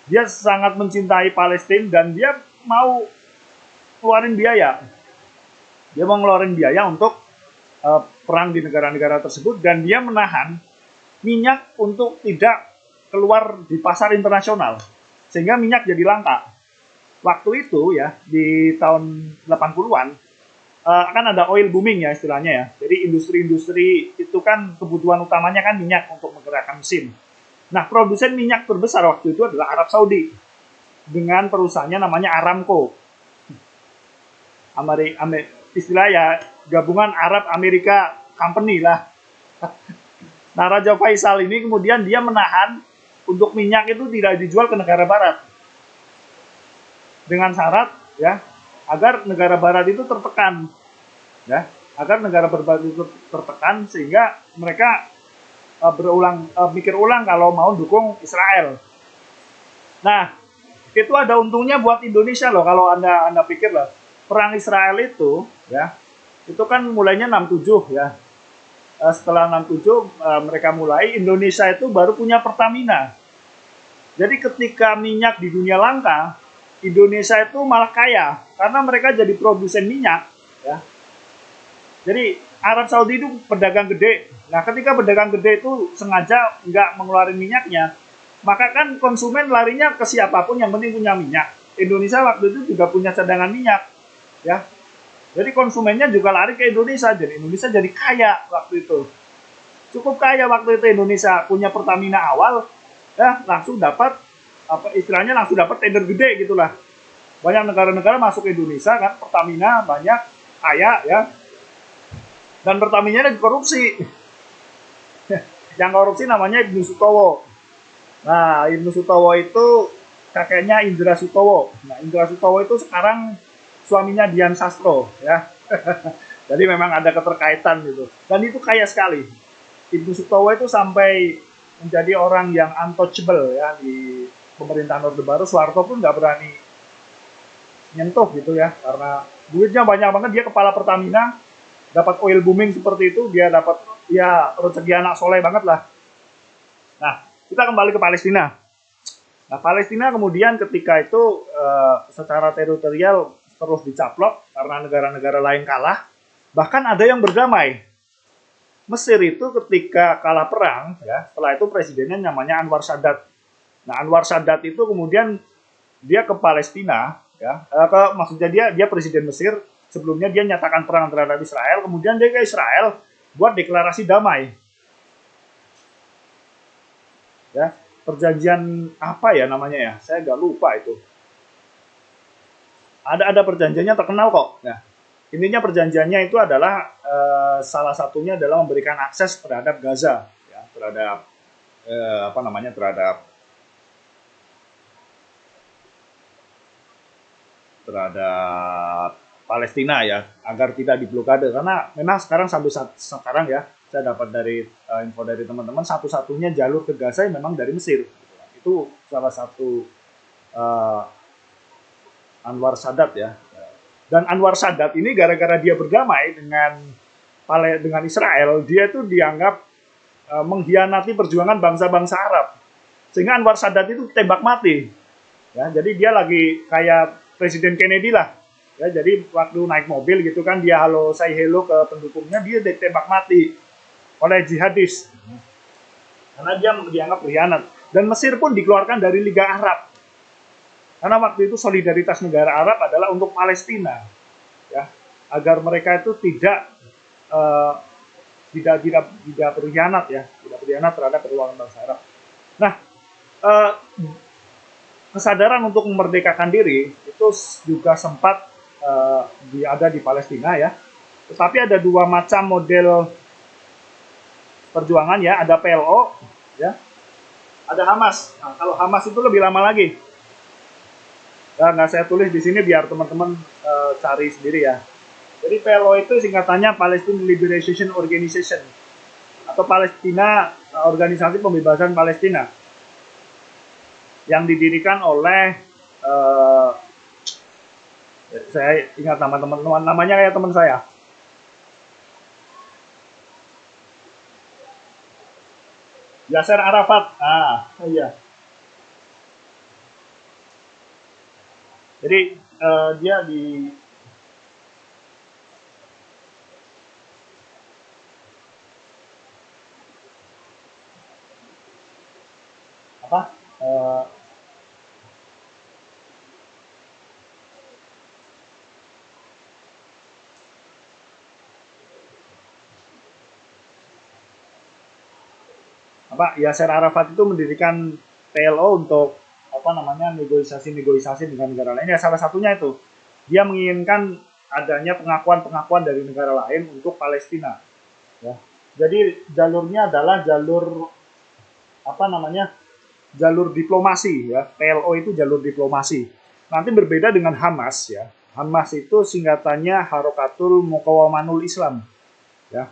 Dia sangat mencintai Palestina dan dia mau keluarin biaya. Dia mau ngeluarin biaya untuk perang di negara-negara tersebut dan dia menahan minyak untuk tidak keluar di pasar internasional. Sehingga minyak jadi langka. Waktu itu ya di tahun 80-an kan ada oil booming ya istilahnya ya. Jadi industri-industri itu kan kebutuhan utamanya kan minyak untuk menggerakkan mesin. Nah, produsen minyak terbesar waktu itu adalah Arab Saudi dengan perusahaannya namanya Aramco. Istilah ya gabungan Arab Amerika Company lah. Nah, Raja Faisal ini kemudian dia menahan untuk minyak itu tidak dijual ke negara barat. Dengan syarat ya agar negara barat itu tertekan. Ya, agar negara barat itu tertekan sehingga mereka mikir ulang kalau mau dukung Israel. Nah, itu ada untungnya buat Indonesia loh kalau Anda pikir lah. Perang Israel itu ya, itu kan mulainya 67 ya. Setelah 67 mereka mulai, Indonesia itu baru punya Pertamina. Jadi ketika minyak di dunia langka, Indonesia itu malah kaya karena mereka jadi produsen minyak ya. Jadi Arab Saudi itu pedagang gede. Nah, ketika pedagang gede itu sengaja nggak mengeluarkan minyaknya, maka kan konsumen larinya ke siapapun yang penting punya minyak. Indonesia waktu itu juga punya cadangan minyak, ya. Jadi konsumennya juga lari ke Indonesia. Jadi Indonesia jadi kaya waktu itu. Cukup kaya waktu itu Indonesia punya Pertamina awal, ya langsung dapat istilahnya langsung dapat tender gede gitulah. Banyak negara-negara masuk ke Indonesia kan Pertamina banyak kaya ya. Dan Pertamina dikorupsi. Yang korupsi namanya Ibnu Sutowo. Nah, Ibnu Sutowo itu kakeknya Indra Sutowo. Nah, Indra Sutowo itu sekarang suaminya Dian Sastro ya. Jadi memang ada keterkaitan gitu. Dan itu kaya sekali. Ibnu Sutowo itu sampai menjadi orang yang untouchable ya di pemerintahan Orde Baru. Soeharto pun nggak berani nyentuh gitu ya karena duitnya banyak banget. Dia kepala Pertamina, dapat oil booming seperti itu, dia dapat ya rezeki anak soleh banget lah. Nah, kita kembali ke Palestina. Nah, Palestina kemudian ketika itu secara teritorial terus dicaplok karena negara-negara lain kalah. Bahkan ada yang berdamai. Mesir itu ketika kalah perang, ya, setelah itu presidennya namanya Anwar Sadat. Nah, Anwar Sadat itu kemudian dia ke Palestina, ya, maksudnya dia presiden Mesir. Sebelumnya dia nyatakan perang terhadap Israel, kemudian dia ke Israel buat deklarasi damai. Ya, perjanjian apa ya namanya ya? Saya nggak lupa itu. Ada perjanjiannya terkenal kok. Nah, intinya perjanjiannya itu adalah salah satunya adalah memberikan akses terhadap Gaza, ya, terhadap apa namanya terhadap Palestina ya, agar tidak diblokade, karena memang sekarang sampai sekarang ya saya dapat dari info dari teman-teman, satu-satunya jalur ke Gaza memang dari Mesir. Itu salah satu uh, Anwar Sadat ya. Dan Anwar Sadat ini gara-gara dia berdamai dengan Israel, dia itu dianggap mengkhianati perjuangan bangsa-bangsa Arab. Sehingga Anwar Sadat itu tembak mati. Ya, jadi dia lagi kayak Presiden Kennedy lah. Ya, jadi waktu naik mobil gitu kan dia say hello ke pendukungnya, dia ditembak mati oleh jihadis. Karena dia dianggap berkhianat. Dan Mesir pun dikeluarkan dari Liga Arab. Karena waktu itu solidaritas negara Arab adalah untuk Palestina, ya, agar mereka itu tidak berkhianat ya, tidak berkhianat terhadap perjuangan bangsa Arab. Nah, kesadaran untuk memerdekakan diri itu juga sempat ada di Palestina ya. Tetapi ada dua macam model perjuangan ya, ada PLO ya, ada Hamas. Nah, kalau Hamas itu lebih lama lagi. Nah, nggak saya tulis di sini biar teman-teman cari sendiri ya. Jadi PLO itu singkatannya Palestine Liberation Organization atau Palestina, Organisasi Pembebasan Palestina, yang didirikan oleh saya ingat nama teman-teman, namanya kayak teman saya. Yasser Arafat. Ah, iya. Jadi dia di apa? Yasser Arafat itu mendirikan PLO untuk apa namanya negosiasi dengan negara lain. Ya, salah satunya itu dia menginginkan adanya pengakuan dari negara lain untuk Palestina. Ya. Jadi jalurnya adalah jalur apa namanya jalur diplomasi ya. PLO itu jalur diplomasi. Nanti berbeda dengan Hamas ya. Hamas itu singkatannya Harokatul Muqawamanul Islam. Ya.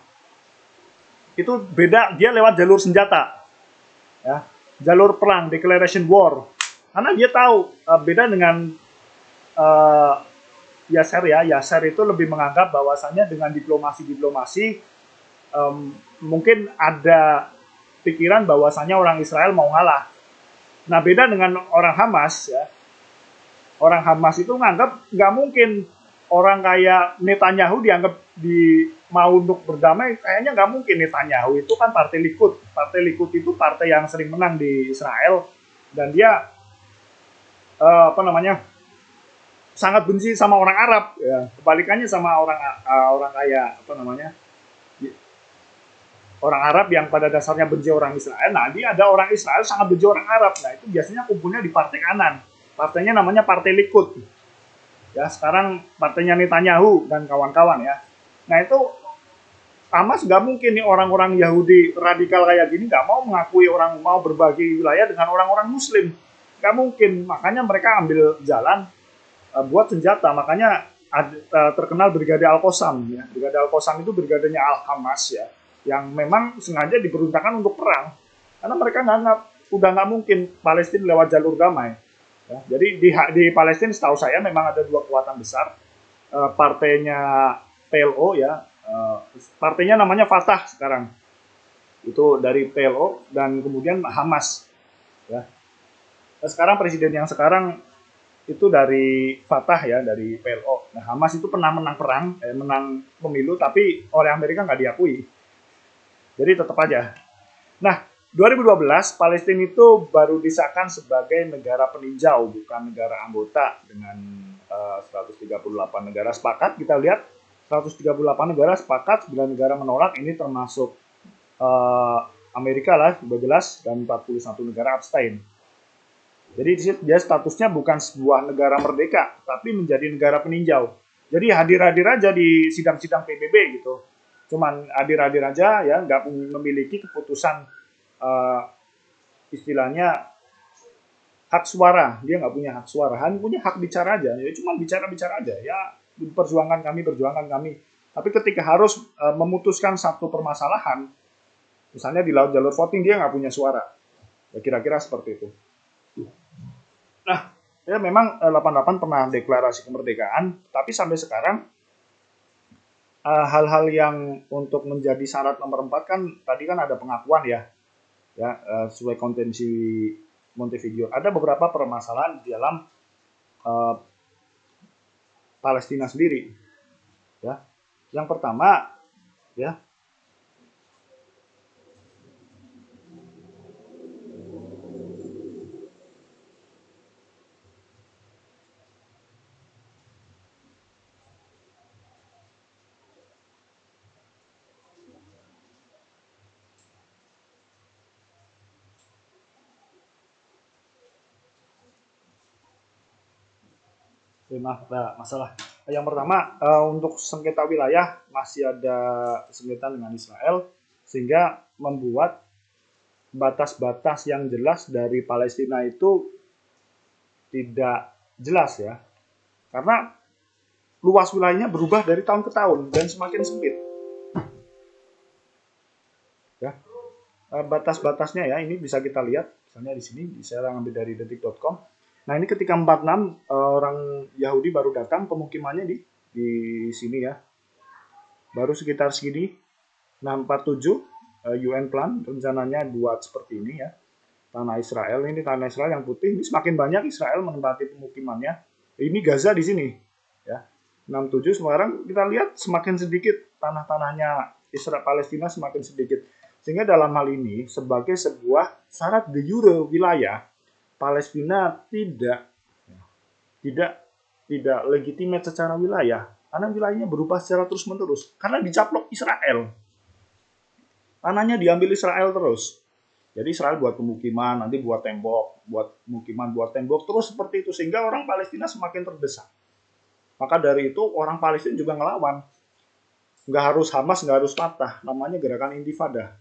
Itu beda, dia lewat jalur senjata. Ya. Jalur perang, declaration war. Karena dia tahu beda dengan Yasser ya. Yasser itu lebih menganggap bahwasannya dengan diplomasi mungkin ada pikiran bahwasannya orang Israel mau ngalah. Nah, beda dengan orang Hamas ya. Orang Hamas itu menganggap nggak mungkin orang kayak Netanyahu dianggap mau untuk berdamai, kayaknya nggak mungkin. Netanyahu itu kan partai Likud. Partai Likud itu partai yang sering menang di Israel dan dia apa namanya sangat benci sama orang Arab. Ya. Kebalikannya sama orang kayak apa namanya orang Arab yang pada dasarnya benci orang Israel. Nah, dia ada orang Israel sangat benci orang Arab. Nah, itu biasanya kumpulnya di partai kanan. Partainya namanya Partai Likud. Ya, sekarang partainya Netanyahu dan kawan-kawan ya. Nah, itu Hamas nggak mungkin nih orang-orang Yahudi radikal kayak gini nggak mau mengakui orang mau berbagi wilayah dengan orang-orang Muslim. Nggak mungkin. Makanya mereka ambil jalan buat senjata. Makanya terkenal Brigade Al-Qassam. Ya. Brigade Al-Qassam itu brigadenya Al-Hamas ya. Yang memang sengaja diperuntukkan untuk perang. Karena mereka udah nggak mungkin Palestina lewat jalur damai. Ya, jadi di Palestina setahu saya memang ada dua kekuatan besar, partainya PLO ya, partainya namanya Fatah sekarang, itu dari PLO dan kemudian Hamas. Ya. Nah, sekarang presiden yang sekarang itu dari Fatah ya, dari PLO. Nah, Hamas itu pernah menang perang, menang pemilu, tapi oleh Amerika nggak diakui. Jadi tetap aja. Nah, 2012 Palestina itu baru disahkan sebagai negara peninjau, bukan negara anggota dengan 138 negara sepakat. Kita lihat 138 negara sepakat, 9 negara menolak. Ini termasuk Amerika lah, sudah jelas, dan 41 negara abstain. Jadi dia statusnya bukan sebuah negara merdeka, tapi menjadi negara peninjau. Jadi hadir-hadir aja di sidang-sidang PBB gitu. Cuman hadir-hadir aja ya, nggak memiliki keputusan istilahnya hak suara. Dia nggak punya hak suara, hanya punya hak bicara aja. Ya cuma bicara-bicara aja. Ya perjuangan kami. Tapi ketika harus memutuskan satu permasalahan, misalnya di jalur voting dia nggak punya suara. Ya kira-kira seperti itu. Nah, ya memang 88 pernah deklarasi kemerdekaan, tapi sampai sekarang hal-hal yang untuk menjadi syarat nomor 4 kan tadi kan ada pengakuan ya sesuai konvensi Montevideo. Ada beberapa permasalahan di dalam Palestina sendiri. Ya, yang pertama ya. Maaf, ada masalah. Yang pertama, untuk sengketa wilayah masih ada sengketa dengan Israel, sehingga membuat batas-batas yang jelas dari Palestina itu tidak jelas ya. Karena luas wilayahnya berubah dari tahun ke tahun dan semakin sempit. Ya. Batas-batasnya ya, ini bisa kita lihat, misalnya di sini, saya ambil dari detik.com. Nah, ini ketika 46 orang Yahudi baru datang, pemukimannya di sini ya. Baru sekitar segini. Nah, 47 UN plan rencananya buat seperti ini ya. Tanah Israel, ini tanah Israel yang putih, ini semakin banyak Israel menempati pemukimannya. Ini Gaza di sini ya. 67 sekarang kita lihat semakin sedikit tanah-tanahnya Israel Palestina semakin sedikit. Sehingga dalam hal ini sebagai sebuah syarat de jure wilayah Palestina tidak legitimate secara wilayah karena wilayahnya berubah secara terus-menerus karena dicaplok Israel. Tanahnya diambil Israel terus. Jadi Israel buat pemukiman, nanti buat tembok, buat pemukiman, buat tembok, terus seperti itu sehingga orang Palestina semakin terdesak. Maka dari itu orang Palestina juga ngelawan. Nggak harus Hamas, nggak harus Fatah, namanya gerakan Intifada.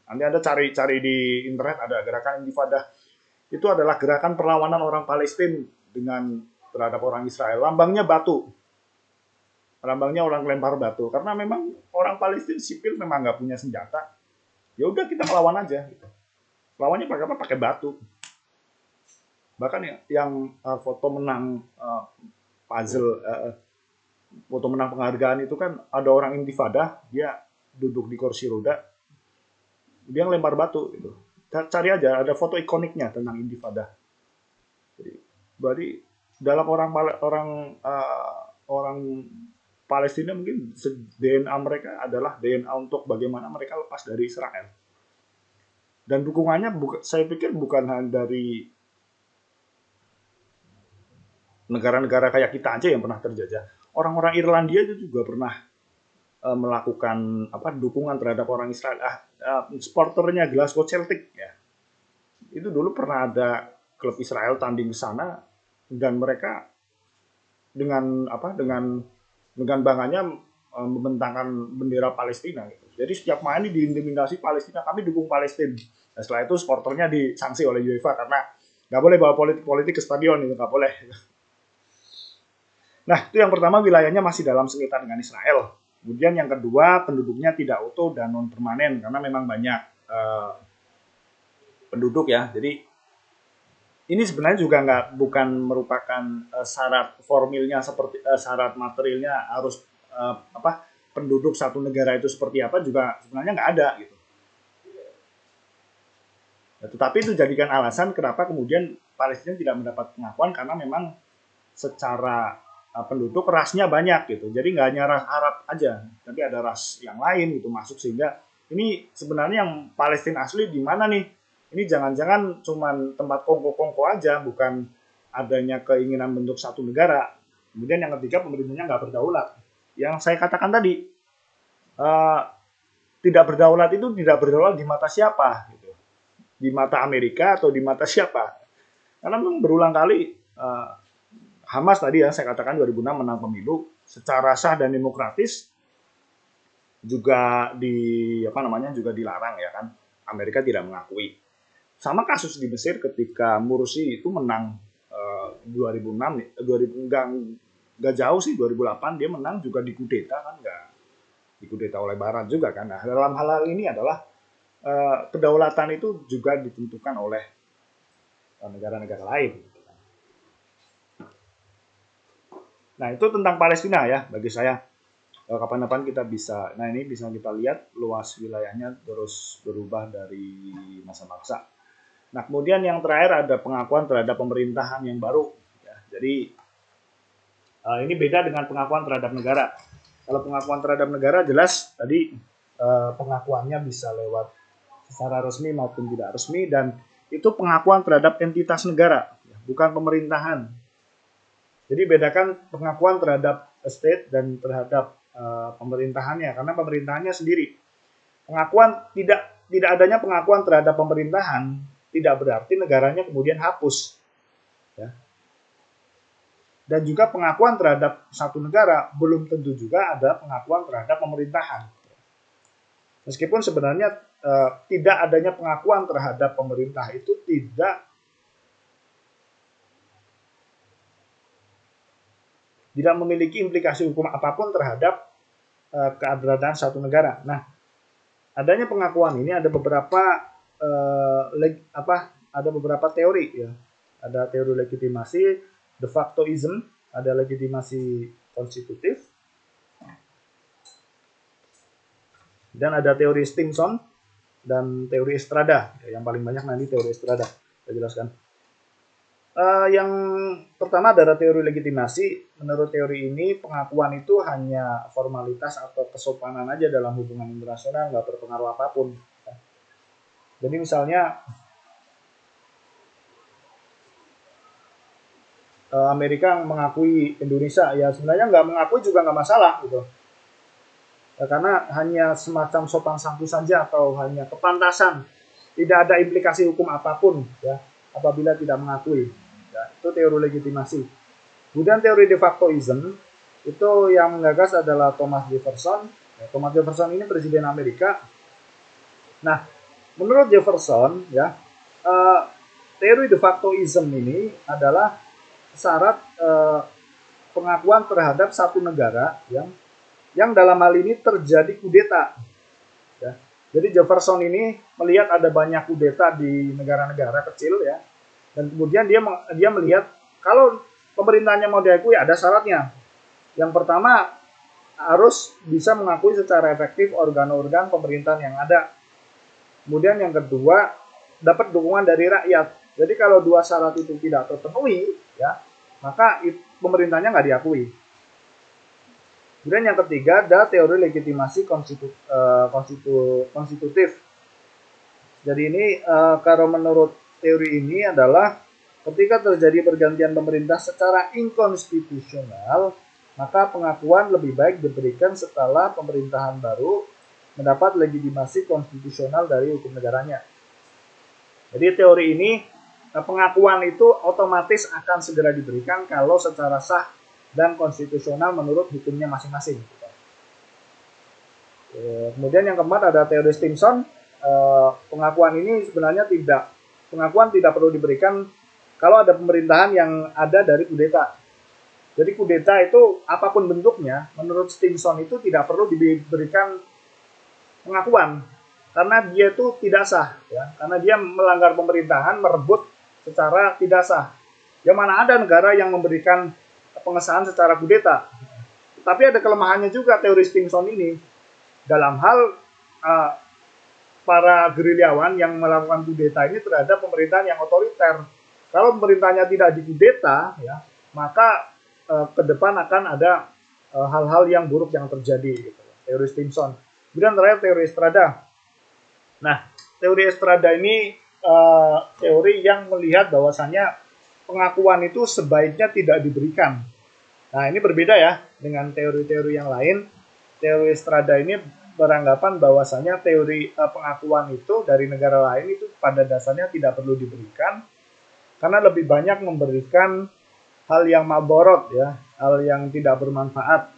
Nanti Anda cari di internet ada gerakan Intifada. Itu adalah gerakan perlawanan orang Palestina terhadap orang Israel. Lambangnya batu. Lambangnya orang lempar batu. Karena memang orang Palestina sipil memang nggak punya senjata. Ya udah kita melawan aja. Lawannya pakai apa? Pakai batu. Bahkan yang foto menang puzzle, foto menang penghargaan itu kan ada orang Intifada, dia duduk di kursi roda, dia ngelempar batu gitu. Cari aja, ada foto ikoniknya tentang Intifada. Jadi, berarti dalam orang Palestina mungkin DNA mereka adalah DNA untuk bagaimana mereka lepas dari Israel. Dan dukungannya saya pikir bukan hanya dari negara-negara kayak kita aja yang pernah terjajah. Orang-orang Irlandia itu juga pernah melakukan dukungan terhadap orang Israel. Supporternya Glasgow Celtic ya. Itu dulu pernah ada klub Israel tanding di sana dan mereka dengan bangganya membentangkan bendera Palestina gitu. Jadi setiap main diintimidasi Palestina, kami dukung Palestina. Nah, setelah itu supporternya disanksi oleh UEFA karena nggak boleh bawa politik ke stadion, itu nggak boleh. Nah, itu yang pertama, wilayahnya masih dalam sengketa dengan Israel. Kemudian yang kedua, penduduknya tidak utuh dan non permanen karena memang banyak penduduk ya. Jadi ini sebenarnya juga bukan merupakan syarat formilnya seperti syarat materialnya harus penduduk satu negara itu seperti apa juga sebenarnya nggak ada gitu. Tetapi itu jadikan alasan kenapa kemudian Palestina tidak mendapat pengakuan karena memang secara penduduk rasnya banyak gitu. Jadi nggak hanya ras Arab aja, tapi ada ras yang lain gitu masuk, sehingga ini sebenarnya yang Palestina asli di mana nih? Ini jangan-jangan cuman tempat kongko-kongko aja, bukan adanya keinginan bentuk satu negara. Kemudian yang ketiga, pemerintahnya nggak berdaulat. Yang saya katakan tadi, eh, tidak berdaulat itu tidak berdaulat di mata siapa? Gitu. Di mata Amerika atau di mata siapa? Karena memang berulang kali Hamas tadi ya saya katakan 2006 menang pemilu secara sah dan demokratis, juga juga dilarang ya kan. Amerika tidak mengakui. Sama kasus di Mesir ketika Mursi itu menang 2006 enggak jauh sih, 2008 dia menang juga dikudeta kan, enggak dikudeta oleh Barat juga kan. Nah, dalam hal ini adalah kedaulatan itu juga ditentukan oleh negara-negara lain. Nah, itu tentang Palestina ya bagi saya. Kapan-kapan kita bisa, nah ini bisa kita lihat luas wilayahnya terus berubah dari masa-masa. Nah, kemudian yang terakhir ada pengakuan terhadap pemerintahan yang baru. Ya, jadi ini beda dengan pengakuan terhadap negara. Kalau pengakuan terhadap negara jelas tadi pengakuannya bisa lewat secara resmi maupun tidak resmi, dan itu pengakuan terhadap entitas negara, bukan pemerintahan. Jadi bedakan pengakuan terhadap state dan terhadap pemerintahannya, karena pemerintahannya sendiri. Pengakuan tidak adanya pengakuan terhadap pemerintahan tidak berarti negaranya kemudian hapus. Ya. Dan juga pengakuan terhadap satu negara belum tentu juga ada pengakuan terhadap pemerintahan. Meskipun sebenarnya tidak adanya pengakuan terhadap pemerintah itu tidak memiliki implikasi hukum apapun terhadap keberadaan satu negara. Nah, adanya pengakuan ini ada beberapa teori ya. Ada teori legitimasi de factoism, ada legitimasi konstitutif, dan ada teori Stimson dan teori Estrada. Yang paling banyak nanti teori Estrada saya jelaskan. Yang pertama adalah teori legitimasi. Menurut teori ini pengakuan itu hanya formalitas atau kesopanan aja dalam hubungan internasional, nggak berpengaruh apapun. Jadi misalnya Amerika mengakui Indonesia, ya sebenarnya nggak mengakui juga nggak masalah gitu. Ya, karena hanya semacam sopan santun saja atau hanya kepantasan, tidak ada implikasi hukum apapun ya apabila tidak mengakui. Ya, itu teori legitimasi. Kemudian teori de factoism itu yang menggagas adalah Thomas Jefferson. Ya, Thomas Jefferson ini presiden Amerika. Nah, menurut Jefferson ya teori de factoism ini adalah syarat pengakuan terhadap satu negara yang dalam hal ini terjadi kudeta. Ya. Jadi Jefferson ini melihat ada banyak kudeta di negara-negara kecil ya, dan kemudian dia melihat kalau pemerintahnya mau diakui ada syaratnya. Yang pertama harus bisa mengakui secara efektif organ-organ pemerintahan yang ada. Kemudian yang kedua dapat dukungan dari rakyat. Jadi kalau dua syarat itu tidak terpenuhi, ya maka pemerintahnya nggak diakui. Kemudian yang ketiga ada teori legitimasi konstitutif. Jadi ini kalau menurut teori ini adalah ketika terjadi pergantian pemerintah secara inkonstitusional, maka pengakuan lebih baik diberikan setelah pemerintahan baru mendapat legitimasi konstitusional dari hukum negaranya. Jadi teori ini pengakuan itu otomatis akan segera diberikan kalau secara sah dan konstitusional menurut hukumnya masing-masing. Kemudian yang keempat ada teori Stimson. Pengakuan ini sebenarnya pengakuan tidak perlu diberikan kalau ada pemerintahan yang ada dari kudeta. Jadi kudeta itu apapun bentuknya, menurut Stimson itu tidak perlu diberikan pengakuan karena dia itu tidak sah, ya. Karena dia melanggar pemerintahan, merebut secara tidak sah. Yang mana ada negara yang memberikan pengesahan secara kudeta. Tapi ada kelemahannya juga teori Stimson ini dalam hal para gerilyawan yang melakukan kudeta ini terhadap pemerintahan yang otoriter. Kalau pemerintahnya tidak dikudeta, ya, maka ke depan akan ada hal-hal yang buruk yang terjadi gitu. Teori Stimson. Kemudian terakhir teori Estrada. Nah, teori Estrada ini teori yang melihat bahwasannya pengakuan itu sebaiknya tidak diberikan. Nah, ini berbeda ya dengan teori-teori yang lain. Teori Estrada ini beranggapan bahwasanya teori pengakuan itu dari negara lain itu pada dasarnya tidak perlu diberikan karena lebih banyak memberikan hal yang maborot ya, hal yang tidak bermanfaat.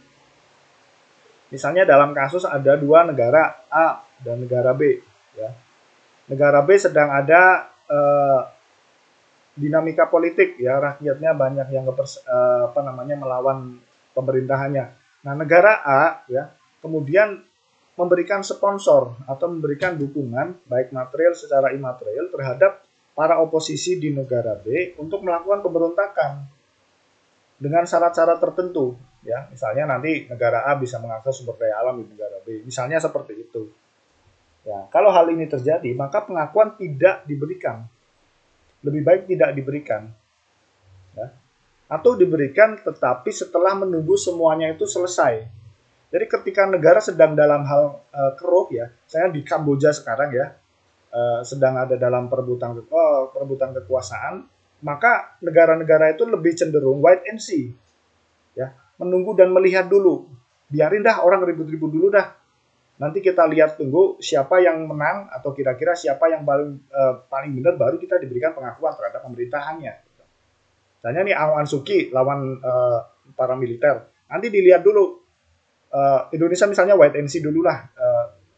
Misalnya dalam kasus ada dua negara A dan negara B ya. Negara B sedang ada dinamika politik ya, rakyatnya banyak yang melawan pemerintahannya. Nah, negara A ya kemudian memberikan sponsor atau memberikan dukungan baik material secara imaterial terhadap para oposisi di negara B untuk melakukan pemberontakan dengan syarat-syarat tertentu ya. Misalnya nanti negara A bisa mengakses sumber daya alam di negara B. Misalnya seperti itu. Ya, kalau hal ini terjadi, maka pengakuan tidak diberikan. Lebih baik tidak diberikan. Ya. Atau diberikan tetapi setelah menunggu semuanya itu selesai. Jadi ketika negara sedang dalam hal keruh ya, saya di Kamboja sekarang ya, sedang ada dalam perebutan kekuasaan, maka negara-negara itu lebih cenderung wait and see, ya, menunggu dan melihat dulu. Biarin dah orang ribut-ribut dulu dah. Nanti kita lihat tunggu siapa yang menang atau kira-kira siapa yang paling benar baru kita diberikan pengakuan terhadap pemerintahannya. Misalnya nih Aung San Suu Kyi lawan para militer, nanti dilihat dulu. Indonesia misalnya wait and see dulu lah,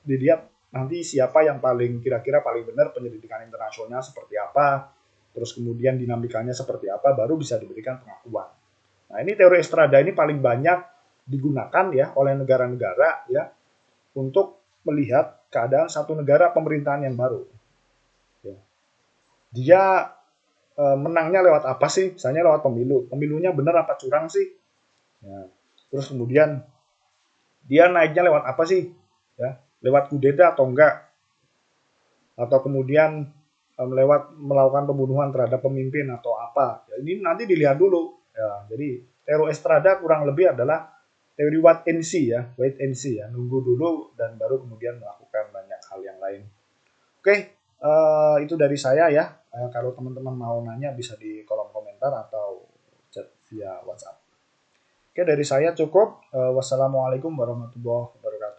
dilihat nanti siapa yang kira-kira paling benar penyelidikan internasionalnya seperti apa, terus kemudian dinamikanya seperti apa, baru bisa diberikan pengakuan. Nah, ini teori Estrada ini paling banyak digunakan ya oleh negara-negara ya untuk melihat keadaan satu negara pemerintahan yang baru. Ya. Dia menangnya lewat apa sih? Misalnya lewat pemilu. Pemilunya benar apa curang sih? Ya. Terus kemudian dia naiknya lewat apa sih? Ya, lewat kudeta atau enggak? Atau kemudian lewat melakukan pembunuhan terhadap pemimpin atau apa? Ya, ini nanti dilihat dulu. Ya, jadi teori Estrada kurang lebih adalah teori wait and see ya, wait and see ya, nunggu dulu dan baru kemudian melakukan banyak hal yang lain. Oke, itu dari saya ya. Kalau teman-teman mau nanya bisa di kolom komentar atau chat via WhatsApp. Oke, dari saya cukup. Wassalamualaikum warahmatullahi wabarakatuh.